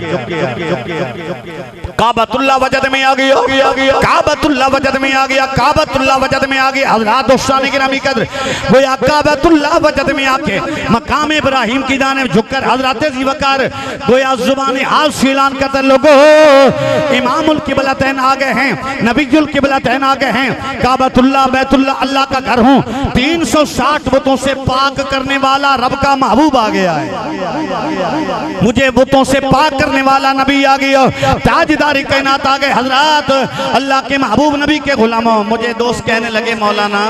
काबतुल्लाह वजद में आ गया, काबतुल्लाह वजद में आ गया, काबतुल्लाह वजद में आ गया। हज़रात दोस्तान गिरामी कद्र, गोया काबतुल्लाह वजद में आके मकाम इब्राहिम की जानिब झुककर हज़रत जी वक़ार गोया ज़ुबान हाल से ऐलान करते, लोगों इमामुल किबलतैन आ गए हैं, नबीयुल किबलतैन आ गए हैं, काबतुल्लाह बैतुल्लाह अल्लाह का घर हूँ, 360 बुतों से पाक करने वाला रब का महबूब आ गया है, मुझे बुतों से पाक करने वाला नबी आ गया, ताजदारी कायनात आ गए। हज़रात अल्लाह के महबूब नबी के गुलामों, मुझे दोस्त कहने लगे, मौलाना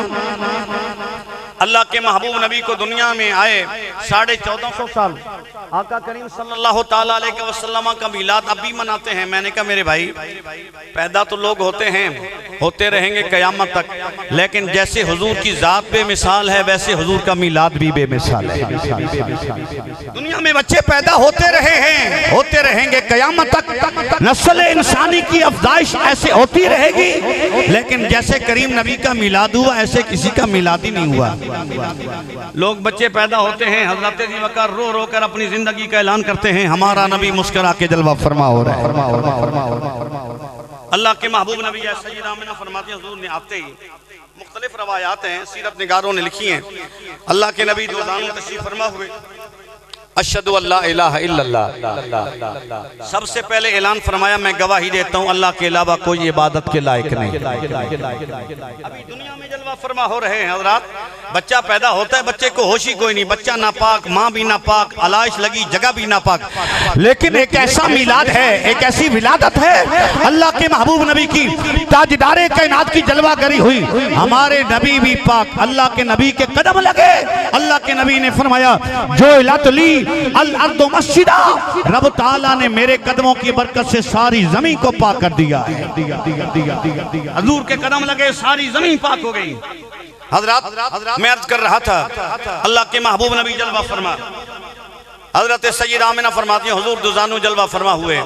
अल्लाह के महबूब नबी को दुनिया में आए 1450 साल, आका करीम सल्लल्लाहु ताला अलैहि वसल्लम का मिलाद अब भी मनाते हैं। मैंने कहा मेरे भाई, पैदा तो लोग होते हैं, होते रहेंगे क़यामत तक, लेकिन जैसे हुजूर की ज़ात बेमिसाल है वैसे हुजूर का मिलाद भी बेमिसाल है। दुनिया में बच्चे पैदा होते रहे हैं, होते रहेंगे क़यामत तक, नस्ल इंसानी की अफजाइश ऐसे होती रहेगी, लेकिन जैसे करीम नबी का मिलाद हुआ ऐसे किसी का मिलाद ही नहीं हुआ। लोग बच्चे पैदा होते हैं, हज़रत जी वक़ार रो रो कर अपनी जिंदगी का ऐलान करते हैं, हमारा नबी मुस्कुरा के जलवा फरमा हो रहा है। अल्लाह के महबूब नबी सैयद आमिना फरमाती हैं, हुजूर ने आते ही मुख्तलिफ रवायात हैं, सीरत निगारों ने लिखी हैं, अल्लाह के नबी दोजान में तशरीफ फरमा हुए, अशहदु अल्ला इलाहा इल्लल्लाह, सबसे पहले ऐलान फरमाया, मैं गवाही देता हूँ अल्लाह के अलावा कोई इबादत के लायक नहीं। अभी दुनिया में जलवा फरमा हो रहे हैं। हज़रात बच्चा पैदा होता है, बच्चे को होश ही कोई नहीं, बच्चा नापाक, माँ भी नापाक, आलाइश लगी जगह भी नापाक, लेकिन एक ऐसा मिलाद है, एक ऐसी विलादत है अल्लाह के महबूब नबी की, ताजदारे कायनात की जलवा गरी हुई, हमारे नबी भी पाक, अल्लाह के नबी के कदम लगे। अल्लाह के नबी ने फरमाया, जो इलातली अल अर्दु मस्जिदा, रब ताला ने मेरे कदमों की बरकत से सारी जमीन को पाक कर दिया है। हजूर के कदम लगे सारी जमीन पाक हो गई। हजरत मैं अर्ज कर रहा था, अल्लाह के महबूब नबी जलवा फरमा, हजरत सैयदा आमिना फरमाती हैं हुजूर दुजानो जलवा फरमा हुए,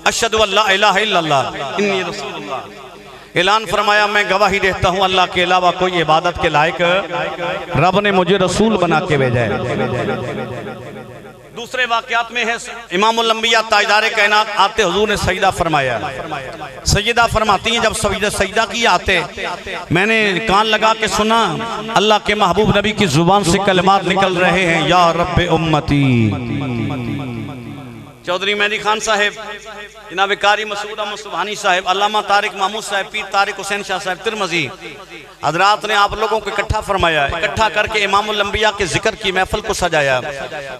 अशहदु अल्ला इलाहा इल्लल्लाह इन्नी रसूलुल्लाह, ऐलान फरमाया मैं गवाही देता हूँ अल्लाह के अलावा कोई इबादत के लायक रब ने मुझे रसूल बना के भेजा है। दूसरे वाक़यात में है इमामुल अंबिया ताजदार कायनात आते हुजूर ने सजदा फरमाया। सजदा फरमाती हैं जब सजदा किया आते मैंने कान लगा के सुना अल्लाह के महबूब नबी की जुबान से कलमात निकल रहे हैं, या रब्बे उम्मती। चौधरी मेहदी खान साहब, जनाब कारी मसूद अहमद सुबहानी साहब, अल्लामा तारिक महमूद साहब, पीर तारिक हुसैन शाह साहब तिरमजी, हजरात ने आप लोगों को इकट्ठा फरमाया, इकट्ठा करके इमामुल अंबिया के जिक्र की महफिल को सजाया।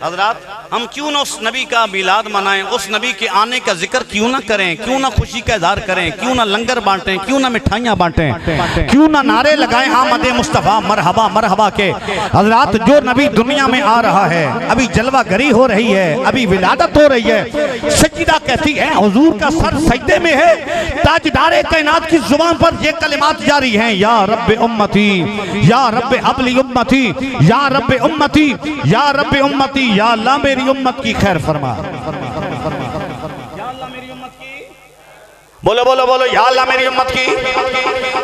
हजरात हम क्यों ना उस नबी का मिलाद मनाएं, उस नबी के आने का जिक्र क्यों ना करें, क्यों ना खुशी का इजहार करें, क्यों ना लंगर बांटें, क्यों ना मिठाइयाँ बांटें, क्यों ना नारे लगाएं आमद मुस्तफ़ा मरहबा मरहबा के। हजरात जो नबी दुनिया में आ रहा है, अभी जलवा गरी हो रही है, अभी विलादत हो रही है, सजीदा कहती है हुजूर का सर सजदे में है, ताजदारे कायनात की जुबान पर ये कलिमात जारी हैं, या रब्बे उम्मती, या रब्बे हबली उम्मती, या रब्बे उम्मती, या रब्बे उम्मती, या अल्लाह मेरी उम्मत की खैर फरमा। बोलो बोलो बोलो, या अल्लाह मेरी उम्मत की।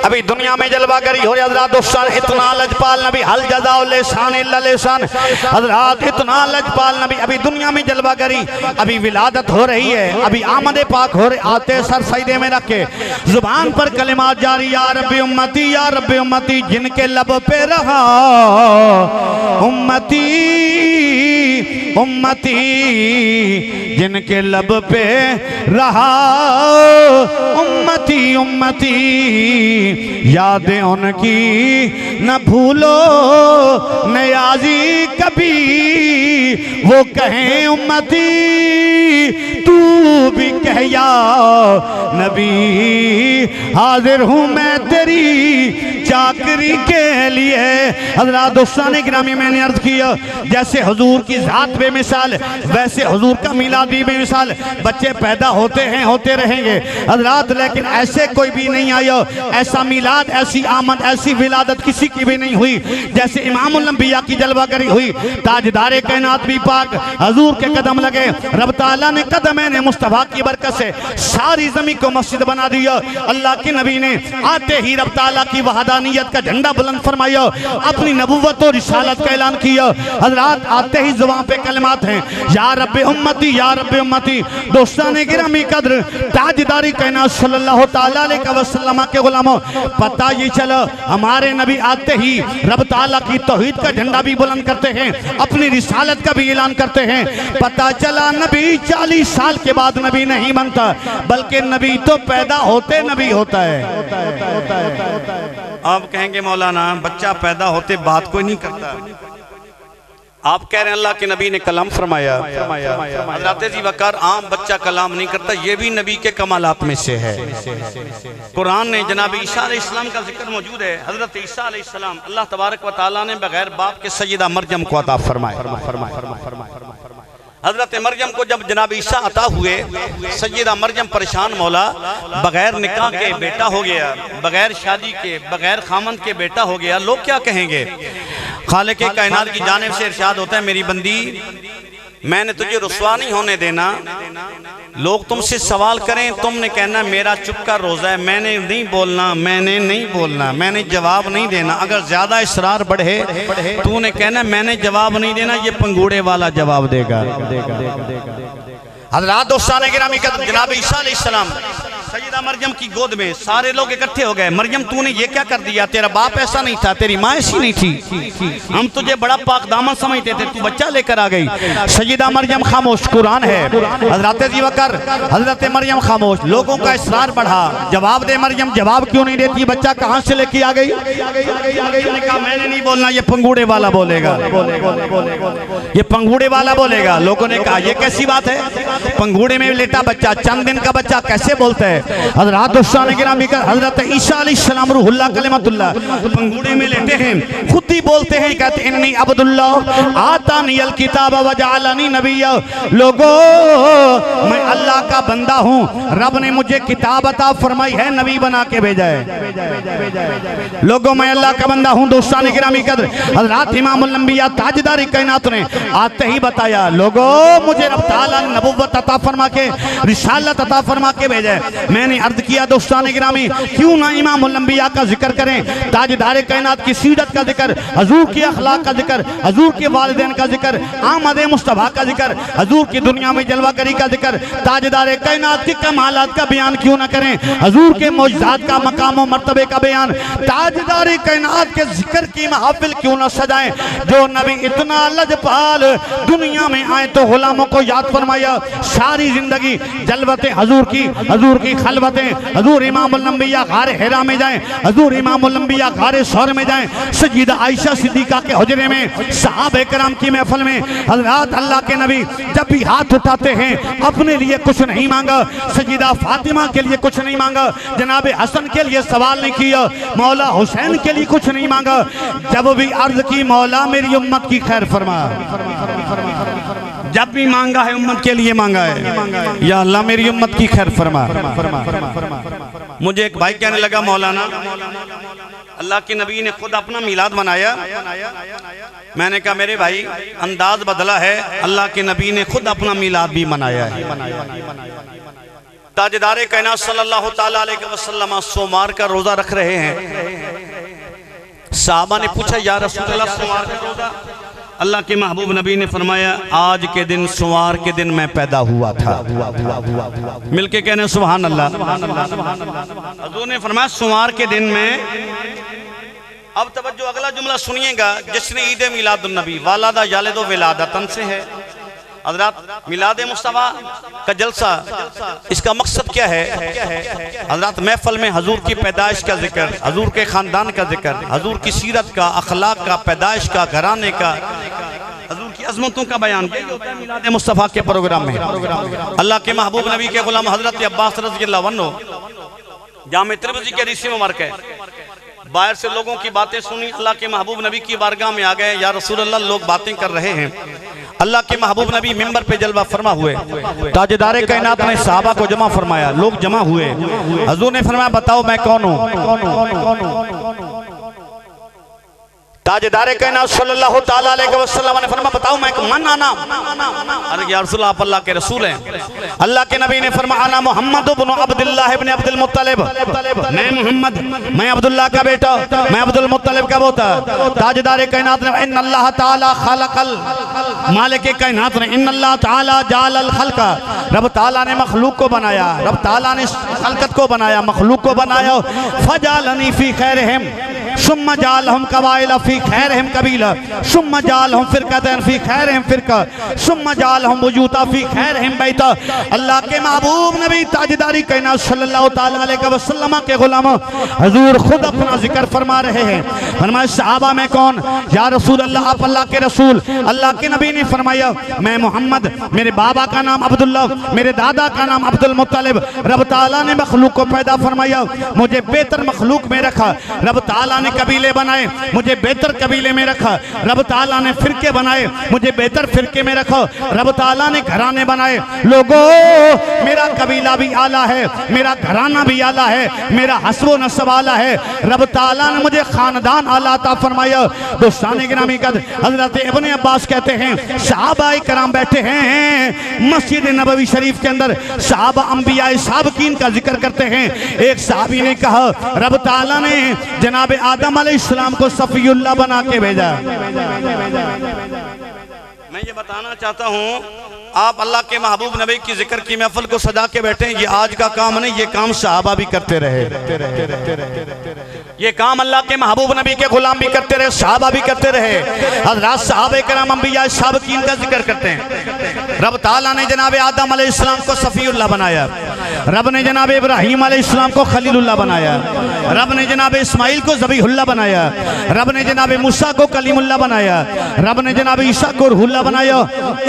अभी दुनिया में जलवागरी हो रही हजरात, इतना लजपाल नबी हल जज़ाउ लिसान इल्ला लिसान, हजरात इतना लजपाल नबी, अभी दुनिया में जलवागरी, अभी विलादत हो रही है, अभी आमद पाक हो रहे, आते सर सजदे में रख के जुबान पर कलिमात जारी, या रब्बी उम्मती, या रब्बी उम्मती, जिनके लब पे रहा उम्मती उम्मती, जिनके लब पे रहा उम्मती उम्मती, यादें उनकी न भूलो नियाज़ी कभी, वो कहें उम्मती तू भी कह या नबी, हाजिर हूँ मैं तेरी चाकरी के लिए। हज़रात दोस्तान गिरामी, मैंने अर्ज किया जैसे हुजूर की ज़ात बेमिसाल, वैसे हुजूर का मिलाद भी बेमिसाल। बच्चे पैदा होते हैं, होते रहेंगे हज़रात, लेकिन ऐसे कोई भी नहीं आया, ऐसा मिलाद, ऐसी आमद, ऐसी विलादत किसी की भी नहीं हुई जैसे इमामुल अंबिया की जलवागरी हुई। ताजदारे कायनात भी पाक हुजूर के कदम लगे, रब ताला ने कदमैन मुस्तफ़ा की बरकत से सारी ज़मीन को मस्जिद बना दिया। अल्लाह के नबी ने आते ही रब ताला की वहदानियत का झंडा बुलंद फरमाया, अपनी नबुव्वत और रिसालत का ऐलान किया। हज़रात आते ही ज़ुबान पे कलमात हैं, या रब्बे उम्मती, या रब्बे उम्मती। दोस्तान गिरामी कद्र, ताजदारी कायनात सल्लल्लाहु तआला अलैहि वसल्लम के गुलामों, पता ये चला हमारे नबी आते ही रब ताला की तौहीद का झंडा भी बुलंद करते हैं, अपनी रिसालत का भी ऐलान करते हैं। पता चला नबी 40 साल के बाद नबी नहीं बनता, बल्कि नबी तो पैदा होते नबी होता है। आप कहेंगे मौलाना बच्चा पैदा होते बात कोई नहीं करता, आप कह रहे हैं अल्लाह के नबी ने कलाम फरमाया। हज़रत जी वकार आम बच्चा कलाम नहीं करता, ये भी नबी के कमालात में से है। कुरान ने जनाब ईसा अलैहिस्सलाम का जिक्र मौजूद है। हज़रत ईसा अलैहिस्सलाम अल्लाह तबारक व तआला ने बगैर बाप के सैयदा मरयम को अता फरमाया। हज़रत मरयम को जब जनाब ईसा अता हुए, सैयदा मरयम परेशान, मौला बगैर निकाह के बेटा हो गया, बगैर शादी के, बगैर खामंद के बेटा हो गया, लोग क्या कहेंगे। खालिक के कायनात की जानिब से इरशाद होता है, मेरी बंदी मैंने तुझे रुसवा नहीं होने देना। लोग तुमसे सवाल करें, तुमने कहना मेरा चुप का रोज़ा है, मैंने नहीं बोलना, मैंने नहीं बोलना, मैंने जवाब नहीं देना। अगर ज़्यादा इसरार बढ़े तूने कहना मैंने जवाब नहीं देना, ये पंगूड़े वाला जवाब देगा। हज़रात दोस्तान गिरामी का जनाब ईसा अलैहिस्सलाम सैयदा मरयम की गोद में सारे लोग इकट्ठे हो गए। मरयम तूने ये क्या कर दिया, तेरा बाप ऐसा नहीं था, तेरी माँ ऐसी नहीं थी, हम तुझे बड़ा पाक दामन समझते थे, तू बच्चा लेकर आ गई। सैयदा मरयम खामोश, कुरान है। हज़रत जी वकर, हज़रत मरयम खामोश, लोगों का इसरार बढ़ा, जवाब दे मरयम, जवाब क्यों नहीं देती, बच्चा कहाँ से लेके आ गई। कहा मैंने नहीं बोलना, ये पंगूड़े वाला बोलेगा, ये पंगूड़े वाला बोलेगा। लोगों ने कहा ये कैसी बात है, पंगूड़े में लेटा बच्चा, चंद दिन का बच्चा कैसे बोलता है। हज़रात उस्ताद गिरामी का हज़रत ईसा अलैहिस्सलाम रूहुल्लाह कलिमतुल्लाह पंगुड़े में लेटे हैं, खुद ही बोलते हैं, कहते इन्नी अब्दुल्लाह आतानियल किताब व जअलनी नबिय्या। लोगों, मैं अल्लाह का बंदा हूँ, रब ने मुझे किताब अता फरमाई है, नबी बना के भेजा है। लोगों, मैं अल्लाह का बंदा हूँ। दोस्तान गिरामी कदर हज़रत इमामुल अंबिया ताजदार कायनात ने आते ही बताया, लोगों मुझे रब ताला ने नबुव्वत अता फरमा के रिसालत अता फरमा के भेजा है। मैंने अर्ज किया दोस्तान गिरामी, क्यों ना इमामुल अंबिया का जिक्र करें, ताजदार कायनात की सीरत का जिक्र, हजूर के अखलाक का जिक्र, हजूर के वालिदैन का जिक्र, आमद मुस्तफा का जिक्र, हजूर की दुनिया में जलवागरी का जिक्र, ताजदार कायनात के कमालात का बयान क्यों ना करें, हजूर के मौजज़ात का मकाम और मर्तबे का बयान, ताजदार कायनात के जिक्र की महफिल क्यों ना सजाएं। जो नबी इतना लजपाल दुनिया में आए तो गुलामों को याद फरमाया, सारी जिंदगी जलवतें हजूर की खलवतें, हजूर इमामुल अंबिया गारे हिरा में जाएं, हजूर इमामुल अंबिया गारे सौर में जाएं, सय्यदा आयशा सिद्दीका के हुजरे में, सहाबा किराम की महफिल में हज़रत अल्लाह के नबी जब भी हाथ उठाते हैं अपने लिए कुछ नहीं मांगा, सय्यदा फातिमा के लिए कुछ नहीं मांगा, जनाब हसन के लिए सवाल नहीं किया, मौला हुसैन के लिए कुछ नहीं मांगा, जब भी अर्ज की मौला मेरी उम्मत की खैर फरमा, जब भी मांगा है उम्मत के लिए मांगा है, या अल्लाह मेरी उम्मत की खैर फरमा। मुझे एक भाई कहने लगा, मौलाना अल्लाह के नबी ने खुद अपना मिलाद मनाया। मैंने कहा मेरे भाई अंदाज बदला है, अल्लाह के नबी ने खुद अपना मिलाद भी मनाया है। ताजदार कायनात सल्लल्लाहु तआला अलैहि वसल्लम सोमवार का रोजा रख रहे हैं। साहबा ने पूछा, या रसूल अल्लाह सोमवार का रोजा? अल्लाह के महबूब नबी ने फरमाया, आज के दिन सोमवार के दिन मैं पैदा हुआ था। मिलके कहने सुभान अल्लाह। हजूर ने फरमाया सोमवार के दिन में, अब तवज्जो अगला जुमला सुनिएगा, जिसने ईद मिलादुन नबी वालादा यालिदो विलादतन से है। हज़रत मिलाद मुस्तफ़ा का जलसा, इसका मकसद क्या है? हज़रत महफिल में हजूर की पैदाइश का जिक्र, हजूर के ख़ानदान का जिक्र, हजूर की सीरत का, अखलाक का, पैदाइश का, घराने का, हजूर की अज़मतों का बयान मिलाद मुस्तफ़ा के प्रोग्राम में। अल्लाह के महबूब नबी के गुलाम हज़रत अब्बास रज़ियल्लाहु अन्हु जामे तिरमिज़ी के हदीस मुबारक है, बाहर से लोगों की बातें सुनी, अल्लाह के महबूब नबी की बारगाह में आ गए। या रसूल अल्लाह, लोग बातें कर रहे हैं। अल्लाह के महबूब नबी मिंबर पे जलवा फरमा हुए, ताजदार कायनात ने सहाबा को जमा फरमाया, लोग जमा हुए। हजूर ने फरमाया, बताओ मैं कौन हूँ? ताजदार कायनात सल्लल्लाहु तआला अलैहि वसल्लम ने फरमाया, बताओ मैं मन आना? अरे या रसूल, आप अल्लाह के रसूल हैं। अल्लाह के नबी ने फरमाया, अना मोहम्मद इब्न अब्दुल्लाह इब्न अब्दुल मुत्तलिब, मैं मोहम्मद, मैं अब्दुल्लाह का बेटा, मैं अब्दुल मुत्तलिब का पोता। ताजदार कायनात ने इन्नल्लाह ताला खलकल, मालिक कायनात ने इन्नल्लाह ताला जालल खल्का, रब ताला ने मखलूक को बनाया, रब ताला ने खलकत को बनाया, मखलूक को बनाया। फजालनी फी खैरिहिम सुम्मा जालहुम कबाइला फी खैरिहिम कबीला सुम्मा जालहुम फिरकतन फी खैरिहिम फिरका सुम्मा जालहुम वजूता फी खैरिहिम बैता। अल्लाह के महबूब नबी ताजदारी कायनात सल्लल्लाहु तआला अलैहि वसल्लम के गुलाम हुजूर खुद अपना जिक्र फरमा रहे हैं। फरमाया, सहाबा में कौन? या रसूल अल्लाह, आप अल्लाह के रसूल। अल्लाह के नबी ने फरमाया, मैं मोहम्मद, मेरे बाबा का नाम अब्दुल्ला, मेरे दादा का नाम अब्दुल मुत्तलिब। रब ताला ने मखलूक को पैदा फरमाया, मुझे बेहतर मखलूक में रखा। रब ताला ने कबीले बनाए, मुझे बेहतर कबीले में रखा। रब ताला ने फिरके बनाए, मुझे बेहतर फिरके में रखा। रब ताला ने घराने बनाए। लोगों, मेरा कबीला भी आला है, मेरा घराना भी आला है, मेरा हस्ब नस्ब आला है। रब ताला ने मुझे खानदान आला अता फरमाया। दोस्तान गिरामी कद हजरत इब्ने अब्बास कहते हैं, सहाबा कराम बैठे हैं मस्जिद नबवी शरीफ के अंदर, सहाबा अंबिया साबकीन का जिक्र करते हैं। एक सहाबी ने कहा, रब ताला ने जनाब आदम अलैहिस्सलाम को सफीउल्लाह बना के भेजा। मैं ये बताना चाहता हूँ, आप अल्लाह के महबूब नबी की जिक्र की महफिल को सजा के बैठे, ये आज का काम नहीं, ये काम सहाबा भी करते रहे। ये काम अल्लाह के महबूब नबी के गुलाम भी करते रहे, सहाबा भी करते रहे। हज़रत सहाबा किराम अंबिया साबिकीन का जिक्र करते हैं। रब ताला ने जनाब आदम अलैहिस्सलाम को सफीउल्लाह बनाया, रब ने जनाब इब्राहीम अलैहिस्सलाम को खलीलुल्लाह बनाया, रब ने जनाब इस्माइल को ज़बीहुल्लाह बनाया, रब ने जनाब मूसा को कलीमुल्लाह बनाया, रब ने जनाब ईसा को रूहुल्लाह बनाया।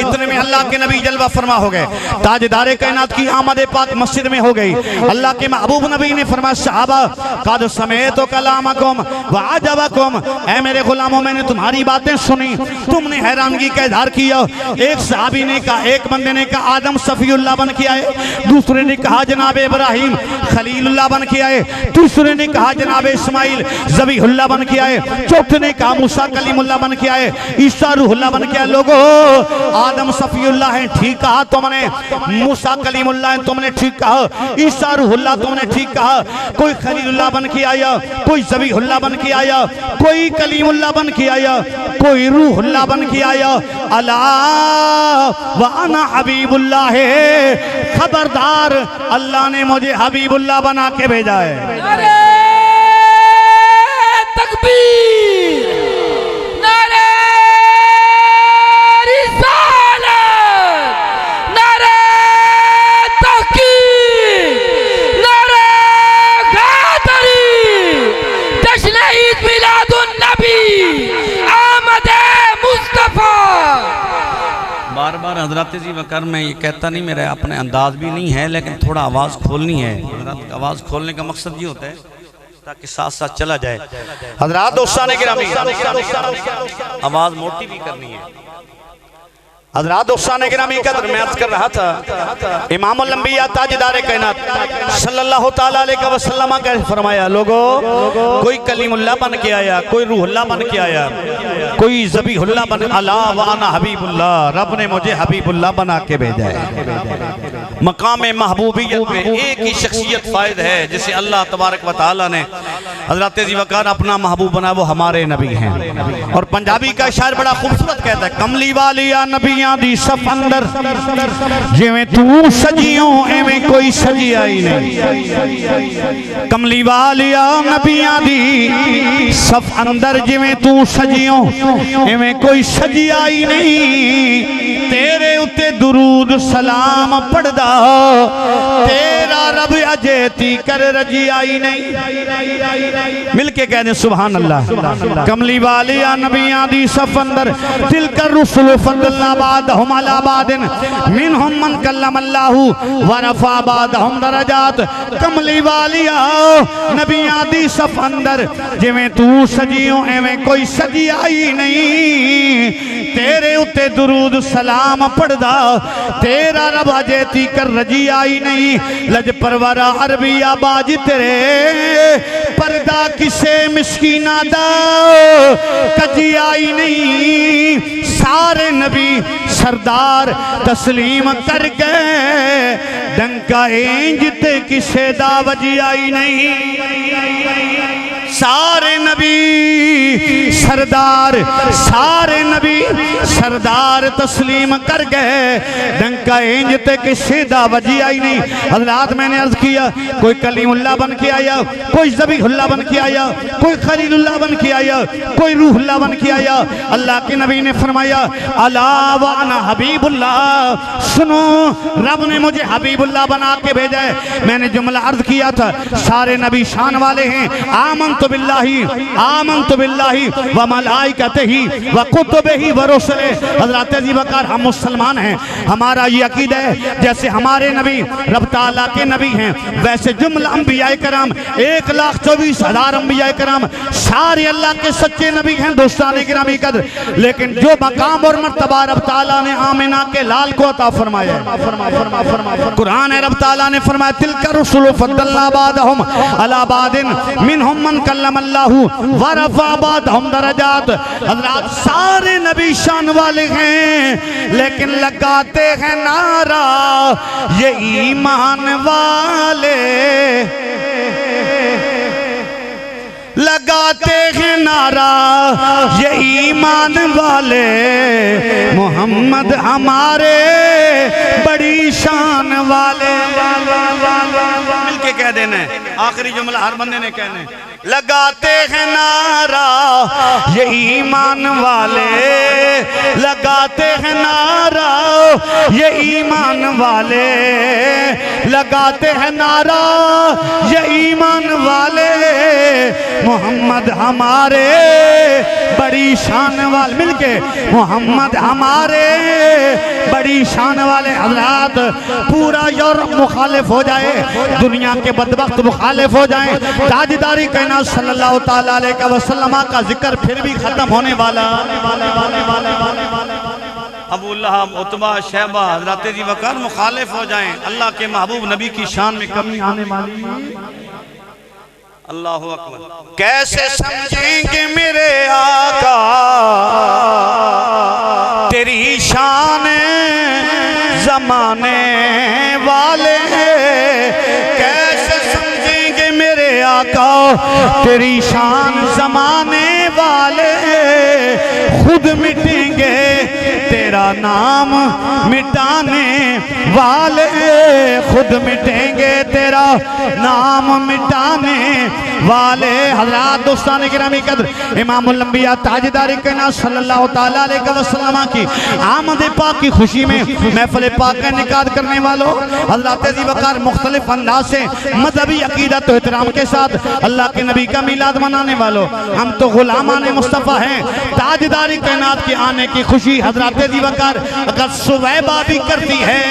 इतने में अल्लाह के नबी जलवा फरमा हो गए, ताजदारे कायनात की आमद पाक मस्जिद में हो गई। अल्लाह के महबूब नबी ने फरमाया सहाबा कद समेतो कलामकुम व अजबकुम, ऐ मेरे गुलामों मैंने तुम्हारी बातें सुनी, तुमने हैरानगी का इजहार किया। एक सहाबी ने कहा, एक बंदे ने कहा आदम सफीउल्लाह बन के आए, दूसरे ने कहा जनाब इब्राहिम खलीलुल्लाह बन के आए, तीसरे ने कहा जनाब इस्माइल ज़बीहुल्लाह बन के आए, चौथे ने कहा मूसा कलीमुल्लाह बन के आए, ईसा रूहुल्लाह बन के आए। लोगो आदम सफीउल्लाह है ठीक कहा तुमने, मूसा कलीमुल्लाह है तुमने ठीक कहा, ईसा रूहुल्लाह तुमने ठीक कहा। कोई खलीलुल्लाह बन के आया, कोई ज़बीहुल्लाह बन के आया, कोई कलीमुल्लाह बन के आया, कोई रूहुल्लाह बन के आया। अला व अना हबीबुल्लाह है, खबरदार अल्लाह ने मुझे हबीबुल्लाह बना के भेजा है। नारे तकबीर, नारे रिसालत, नारे तहकीक, नारे गादरी, जश्न ईद मिलादुन नबी, आमद मुस्तफा। बार बार हजरत जी वकर में ये कहता नहीं, मेरा अपने अंदाज भी नहीं है, लेकिन थोड़ा आवाज़ खोलनी है। आवाज़ खोलने का मकसद ये होता है ताकि साथ साथ चला जाए। हजरात दोस्तान गिरामी, आवाज़ मोटी भी करनी है। हजरात दोस्तान गिरामी कदर मैं अर्ज कर रहा था, इमामुल अंबिया ताजदारे कायनात सल्लल्लाहु ताला अलैहि वसल्लम का फरमाया, लोगो कोई कलीमुल्लाह बन के आया, कोई रूहुल्लाह बन के आया, कोई ज़बीहुल्लाह बन, अला व अना हबीबुल्लाह, रब ने मुझे हबीबुल्लाह बना के भेजा है। मकाम महबूबियत में एक ही शख्सियत फायद है जिसे अल्लाह तबारक व तआला ने हजरत जी वकार अपना महबूब बना, वो हमारे नबी हैं। और पंजाबी का शायर बड़ा खूबसूरत कहता है, कमली वालिया नबियां दी सफ अंदर, जिवें तू सजियों एवें कोई सजी आई नहीं। कमली वालिया नबियां दी सफ अंदर, जिवें तू सजियों एवें कोई सजी आई नहीं। तेरे उत्ते दुरूद सलाम पढ़दा, तेरा रब अजे तीकर रजी आई नहीं। मिलके कह दे सुभान अल्लाह। कमली वालिया नबियां दी सफ अंदर, तिलकर रुसुल फदलना बादहुम अला बादिन, मिनहुम मन कल्लमल्लाहु व रफा बादहुम दरजात। कमली वालिया नबियां दी सफ अंदर, जिवें तू सजियों एवें कोई सजी आई नहीं। तेरे उत्ते दुरूद सलाम पढ़दा, तेरा रब अजे तीकर रजी आई नहीं। लज परवरा अरबिया बाज तेरे, पर्दा किसे मिस्कीना दा कजी आई नहीं। सारे नबी सरदार तस्लीम कर गए, डंका इंज ते किसे दा वजी आई नहीं। सारे नबी सरदार, सारे नबी सरदार तस्लीम कर गए, डंका इंज ते किसी दा वजी आई नहीं। हजरात मैंने अर्ज किया, कोई कलीमुल्लाह बन के आया, कोई ज़बीहुल्लाह बन के आया, कोई खलीलुल्लाह बन के आया, कोई रूहुल्लाह बन के आया। अल्लाह के नबी ने फरमाया, अला व अना हबीबुल्लाह, सुनो रब ने मुझे हबीबुल्लाह बना के भेजा है। मैंने जुमला अर्ज किया था, सारे नबी शान वाले हैं। आमनतु बिल्लाही, आमनतु बिल्लाही व मलाइकतिही व कुतुबिही व रुसुलिही। हज़रत अजी बकर हम मुसलमान हैं, हमारा ये अकीदा है जैसे हमारे नबी रब ताला के नबी हैं, वैसे जुमला अंबिया कराम 1,24,000 अंबिया कराम सारे अल्लाह के सच्चे नबी हैं। दोस्ताने गिरामी कदर, लेकिन जो मकाम और मर्तबा रब ताला ने आमिना के लाल को अता फरमाया, कुरान है रब ताला ने फरमाया, तिलका रुसुल फद्दलना बादहुम अला बादिन, मिनहुम मन कल्लमल्लाहु व रफा बादहुम दरजात। हज़रात सारे नबी शान वाले हैं, लेकिन लगाते हैं नारा ये ईमान वाले, लगाते हैं नारा ये ईमान वाले, मोहम्मद हमारे बड़ी शान वाले। मिलके कह देना है, आखिरी जुमला हर बंदे ने कहना, लगाते हैं नारा ये ईमान वाले, लगाते हैं नारा ये ईमान वाले, लगाते हैं नारा ये ईमान वाले, मोहम्मद हमारे बड़ी शान वाले मिलके मोहम्मद हमारे बड़ी शान वाले हजरात पूरा यूरोप मुखालिफ हो जाए, दुनिया के बदबख्त मुखालिफ हो जाए, ताजदारी कहना सल्लल्लाहु ताला अलैहि वसल्लम का जिक्र फिर भी खत्म होने वाला। अबू लहब, उतबा, शैबा, हज़रत जी वक़ार मुखालिफ हो जाएं, अल्लाह के महबूब नबी की शान में कमी आने वाली। अल्लाहु अकबर। कैसे समझेंगे मेरे आका तेरी शान जमाने वाले, कैसे समझेंगे मेरे आका तेरी शान जमाने वाले, खुद मिटेंगे तेरा नाम मिटाने वाले, खुद मिटेंगे तेरा नाम मिटाने वाले। हज़रात दोस्तान गिरामी कद्र इमामुल अंबिया ताजदारी कहना सल्लल्लाहु ताला अलैहि वसल्लम की आमद पाक की खुशी में महफिल पाक का इनेकाद करने वालों, हज़रत जी वक़ार मुख्तलिफ अंदाज से मजहबी अकीदत और एहतराम के साथ अल्लाह के नबी का मिलाद मनाने वालों, हम तो गुलामान मुस्तफ़ा हैं। ताजदारी कायनात के आने की खुशी हज़रत जी वक़ार अगर सुवैबा भी करती है।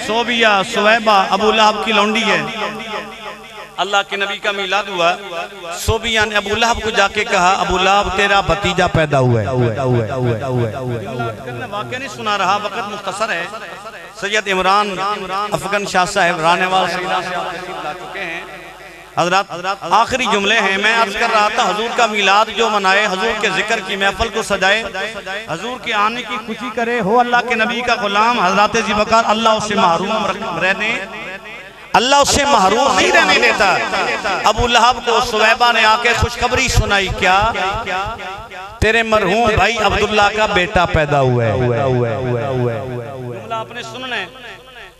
सोबिया सुवैबा अबू लहब की लौंडी है। अल्लाह के नबी का मिलाद हुआ, सोबिया ने अबू लहब को जाके कहा, अबू लहब तेरा भतीजा पैदा हुआ है। वाक़या नहीं सुना रहा, वक़्त मुख्तसर है। सैयद इमरान अफगन शाह साहब रानेवाल से ला चुके हैं। हज़रात आखिरी जुमले हैं। मैं अर्ज कर रहा था, हजूर का मिलाद जो मनाए, हजूर के जिक्र की महफिल को सजाए, हजूर के आने की खुशी करे, हो अल्लाह के नबी का गुलाम हज़रत जी वक़ार, अल्लाह उससे महरूम रहने, अल्लाह उससे महरूम नहीं रहने देता। अबू लहब को सुवैबा ने आके खुशखबरी सुनाई, क्या तेरे मरहूम भाई अब्दुल्ला का बेटा पैदा हुआ है। आपने सुनना है,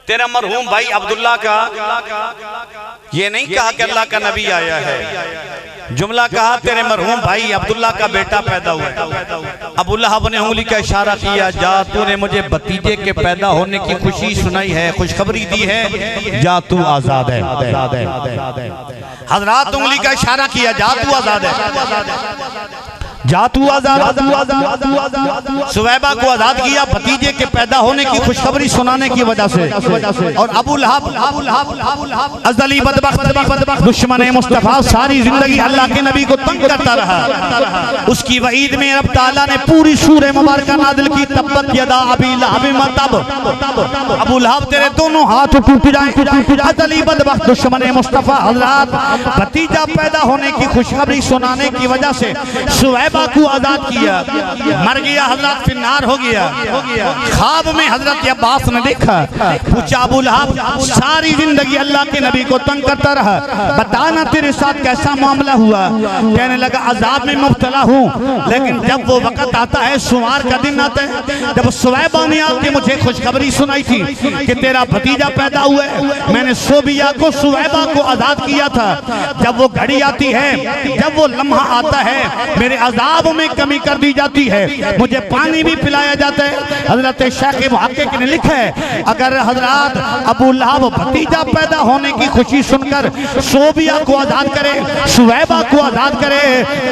तेरा मरहूम भाई अब्दुल्ला का, ये नहीं कहा कि अल्लाह का नबी आया है, जुमला कहा तेरे मरहूम भाई अब्दुल्ला का बेटा पैदा हुआ है। अबू लहब ने उंगली का इशारा किया, जा तूने मुझे भतीजे के पैदा होने की खुशी सुनाई है, खुशखबरी दी है, जा तू आजाद है। हजरात उंगली का इशारा किया, जा तू आजाद है, जा तू आजाद। सुवैबा को आजाद किया भतीजे के पैदा होने की खुशखबरी सुनाने की वजह से। और अबू लहब अज़ली बदबख्त दुश्मन मुस्तफ़ा सारी जिंदगी अल्लाह के नबी को तंग करता रहा। उसकी वईद में रब ताला ने पूरी सूरह मुबारक नाज़िल की, तब्बत यदा अबी लहब व तब, अबू लहब तेरे दोनों हाथ टूट जाएं। अज़ली बदबख्त दुश्मन मुस्तफ़ा हज़रात भतीजा पैदा होने की खुशखबरी सुनाने की वजह से सुवैबा को आजाद किया, मर गया हजरत फिन्नार हो गया। ख्वाब में हजरत अब्बास ने देखा, पूछा अबू लहब सारी जिंदगी अल्लाह के नबी को तंग करता रहा, बताना तेरे साथ कैसा मामला हुआ। कहने लगा अजाब में मुब्तला हूँ, लेकिन जब वो वक्त आता है, सुमार का दिन आता है, जब सुवैबा ने आके मुझे खुशखबरी सुनाई थी कि तेरा भतीजा पैदा हुआ है, मैंने सोबिया को सुवैबा को आजाद किया था। जब वो घड़ी आती है, जब वो लम्हा आता है, मेरे आजाद में कमी कर दी जाती है, मुझे पानी भी पिलाया जाता है। हजरत शेख मुहक्किक ने लिखा है, अगर हजरत अबू लहब भतीजा पैदा होने की खुशी सुनकर सोबिया को आजाद करे, सुवैबा को आजाद करे,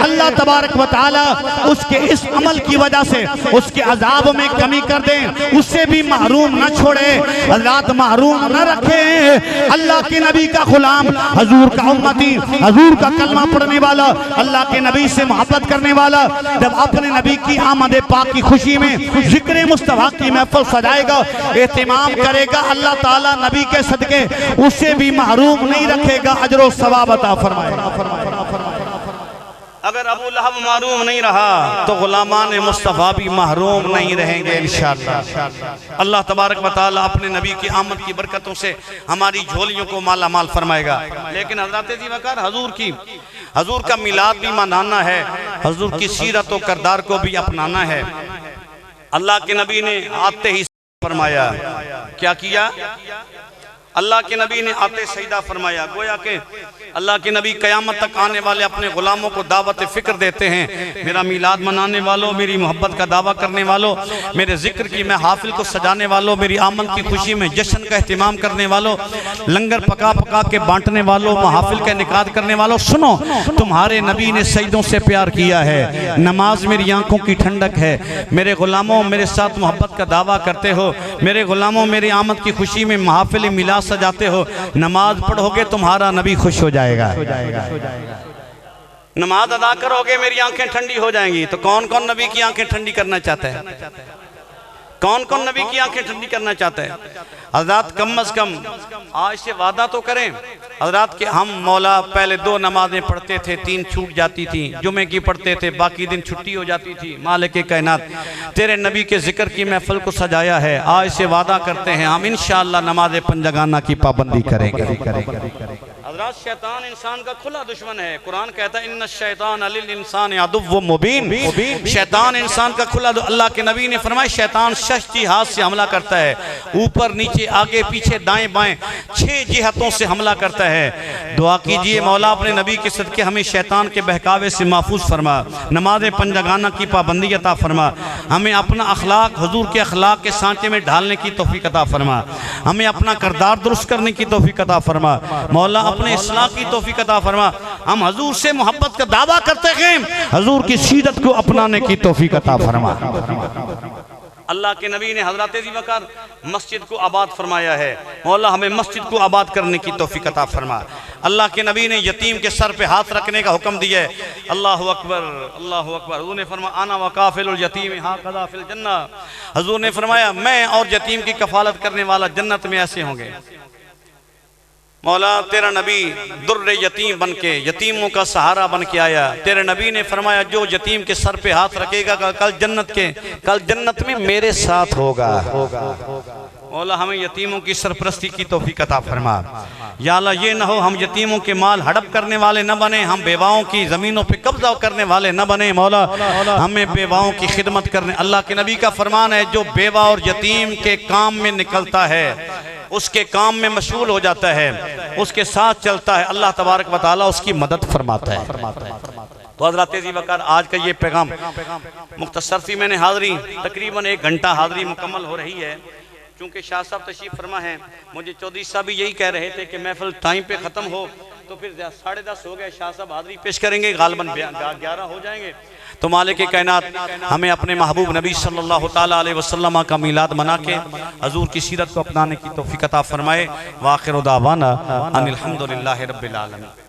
अल्लाह तबारक व तआला उसके इस अमल की वजह से उसके अजाब में कमी कर दे, उससे भी महरूम न छोड़े, हजरत महरूम न रखे। अल्लाह के नबी का गुलाम, हजूर का उम्मती, हजूर का कलमा पढ़ने वाला, अल्लाह के नबी से मोहब्बत करने वाला, जब अपने नबी की आमद पाक की खुशी में जिक्र मुस्तफा की महफिल सजाएगा, एहतिमाम करेगा, अल्लाह ताला नबी के सदके उससे भी महरूम नहीं रखेगा, अजर सवाब अता फरमाएगा। अगर अबू लहब महरूम नहीं रहा तो गुलामान मुस्तफ़ा भी महरूम नहीं रहेंगे इंशाअल्लाह। अल्लाह तबारक व तआला अपने नबी की आमद की बरकतों से हमारी झोलियों को माला माल फरमाएगा। लेकिन हज़रत जी वक़ार हजूर का मिलाद भी मनाना है, हजूर की सीरत व किरदार को भी अपनाना है। अल्लाह के नबी ने आते ही फरमाया, क्या किया? अल्लाह के नबी ने आते सजदा फरमाया, गोया के अल्लाह के नबी क़यामत तक आने वाले अपने गुलामों को दावत फ़िक्र देते हैं। मेरा मीलाद मनाने वालों, मेरी मोहब्बत का दावा करने वालों, मेरे जिक्र की महफिल को सजाने वालों, मेरी आमद की खुशी में जश्न का एहतमाम करने वालों, लंगर पका पका के बांटने वालों, महफिल का इनेकाद करने वालों, सुनो, तुम्हारे नबी ने सजदों से प्यार किया है। नमाज मेरी आंखों की ठंडक है। मेरे गुलामों, मेरे साथ मोहब्बत का दावा करते हो। मेरे गुलामों, मेरी आमद की खुशी में महफिल मिलाद सजाते हो। नमाज पढ़ोगे तुम्हारा नबी खुश हो जाएगा। नमाज अदा करोगे मेरी आंखें ठंडी हो जाएंगी। तो कौन कौन नबी की आंखें ठंडी करना चाहता है? कौन कौन नबी की आंखें ठंडी करना चाहता है? हजरत कम अज कम आज से वादा तो करें हजरत के हम मौला पहले 2 नमाजें पढ़ते थे, 3 छूट जाती थी, जुमे की पढ़ते थे, बाकी दिन छुट्टी हो जाती थी। मालिक कायनात तेरे नबी के जिक्र की महफिल को सजाया है। आज से वादा करते हैं हम इंशाअल्लाह नमाज पंजगाना की पाबंदी करेंगे। हजरत शैतान इंसान का खुला दुश्मन है। कुरान कहता है इन्ना शैतान लिल इंसान अदुव्वुम मुबीन। शैतान इंसान का खुला, अल्लाह के नबी ने फरमाया शैतान 6 हाथ से हमला करता है, ऊपर नीचे आगे पीछे दाएं बाएं 6 जिहतों से हमला करता है। दुआ कीजिए मौला अपने नबी के सदके हमें शैतान के बहकावे से महफूज फरमा, नमाज पंजगाना की पाबंदी अता फरमा, हमें अपना अखलाक हुजूर के अखलाक के सांचे में ढालने की तौफीक अता फरमा, हमें अपना किरदार दुरुस्त करने की तौफीक अता फरमा। मौला अपने इस्लाह की तौफीक अता फरमा। हम हजूर से मोहब्बत का दावा करते हैं, हजूर की सीरत को अपनाने की तौफीक अता फरमा। अल्लाह के नबी ने हजरत अबू बकर मस्जिद को आबाद फरमाया है। मौला हमें मस्जिद को आबाद करने की तौफीक अता फरमा। अल्लाह के नबी ने यतीम के सर पे हाथ रखने का हुक्म दिया है। अल्लाहु अकबर, अल्लाहु अकबर। हुजूर ने फरमाया आना व काफिलुल यतीम हाकज़ा फिल जन्नह। हुजूर ने फरमाया मैं और यतीम की कफालत करने वाला जन्नत में ऐसे होंगे। मौला तेरा नबी दुर्रे यतीम बन के, यतीमों का सहारा बन के आया। तेरे नबी ने फरमाया जो यतीम के सर पे हाथ रखेगा कल जन्नत में मेरे साथ होगा। मौला हमें यतीमों की सरपरस्ती की तौफीक अता फरमा। या अल्लाह ये ना हो हम यतीमों के माल हड़प करने वाले न बने, हम बेवाओं की ज़मीनों पे कब्जा करने वाले न बने। मौला हमें बेवाओं की खिदमत करने, अल्लाह के नबी का फरमान है जो बेवा और यतीम के काम में निकलता है, उसके काम में मशगूल हो जाता है, उसके साथ चलता है, अल्लाह तबारक व तआला उसकी मदद फरमाता है। तो हज़रत अबू बकर आज का ये पैगाम मुख्तसर सी मैंने हाज़री तकरीबन 1 घंटा हाज़री मुकम्मल हो रही है। चूँकि शाह साहब तशरीफ़ फरमा है, मुझे चौधरी साहब भी यही कह रहे थे कि महफिल टाइम पे ख़त्म हो, तो फिर 10:30 हो गए, शाह साहब हाज़री पेश करेंगे, गालिबन 11 हो जाएंगे। तो मालिक कायनात हमें अपने महबूब नबी सल्लल्लाहु ताला अलैहि वसल्लम का मीलाद मना के हजूर की सीरत को अपनाने की तौफीक अता फरमाए। व आखिरु दावाना अनिल हम्दुलिल्लाहि रब्बिल आलमीन।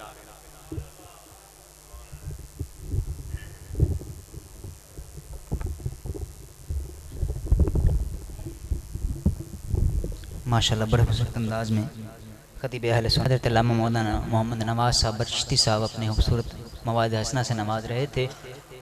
माशाल्लाह बड़े खूबसूरत अंदाज में खतीब अहले सुन्नत हज़रत अल्लामा मौलाना मोहम्मद नवाज साहब चिश्ती साहब अपने खूबसूरत मवाद हसना से नवाज रहे थे।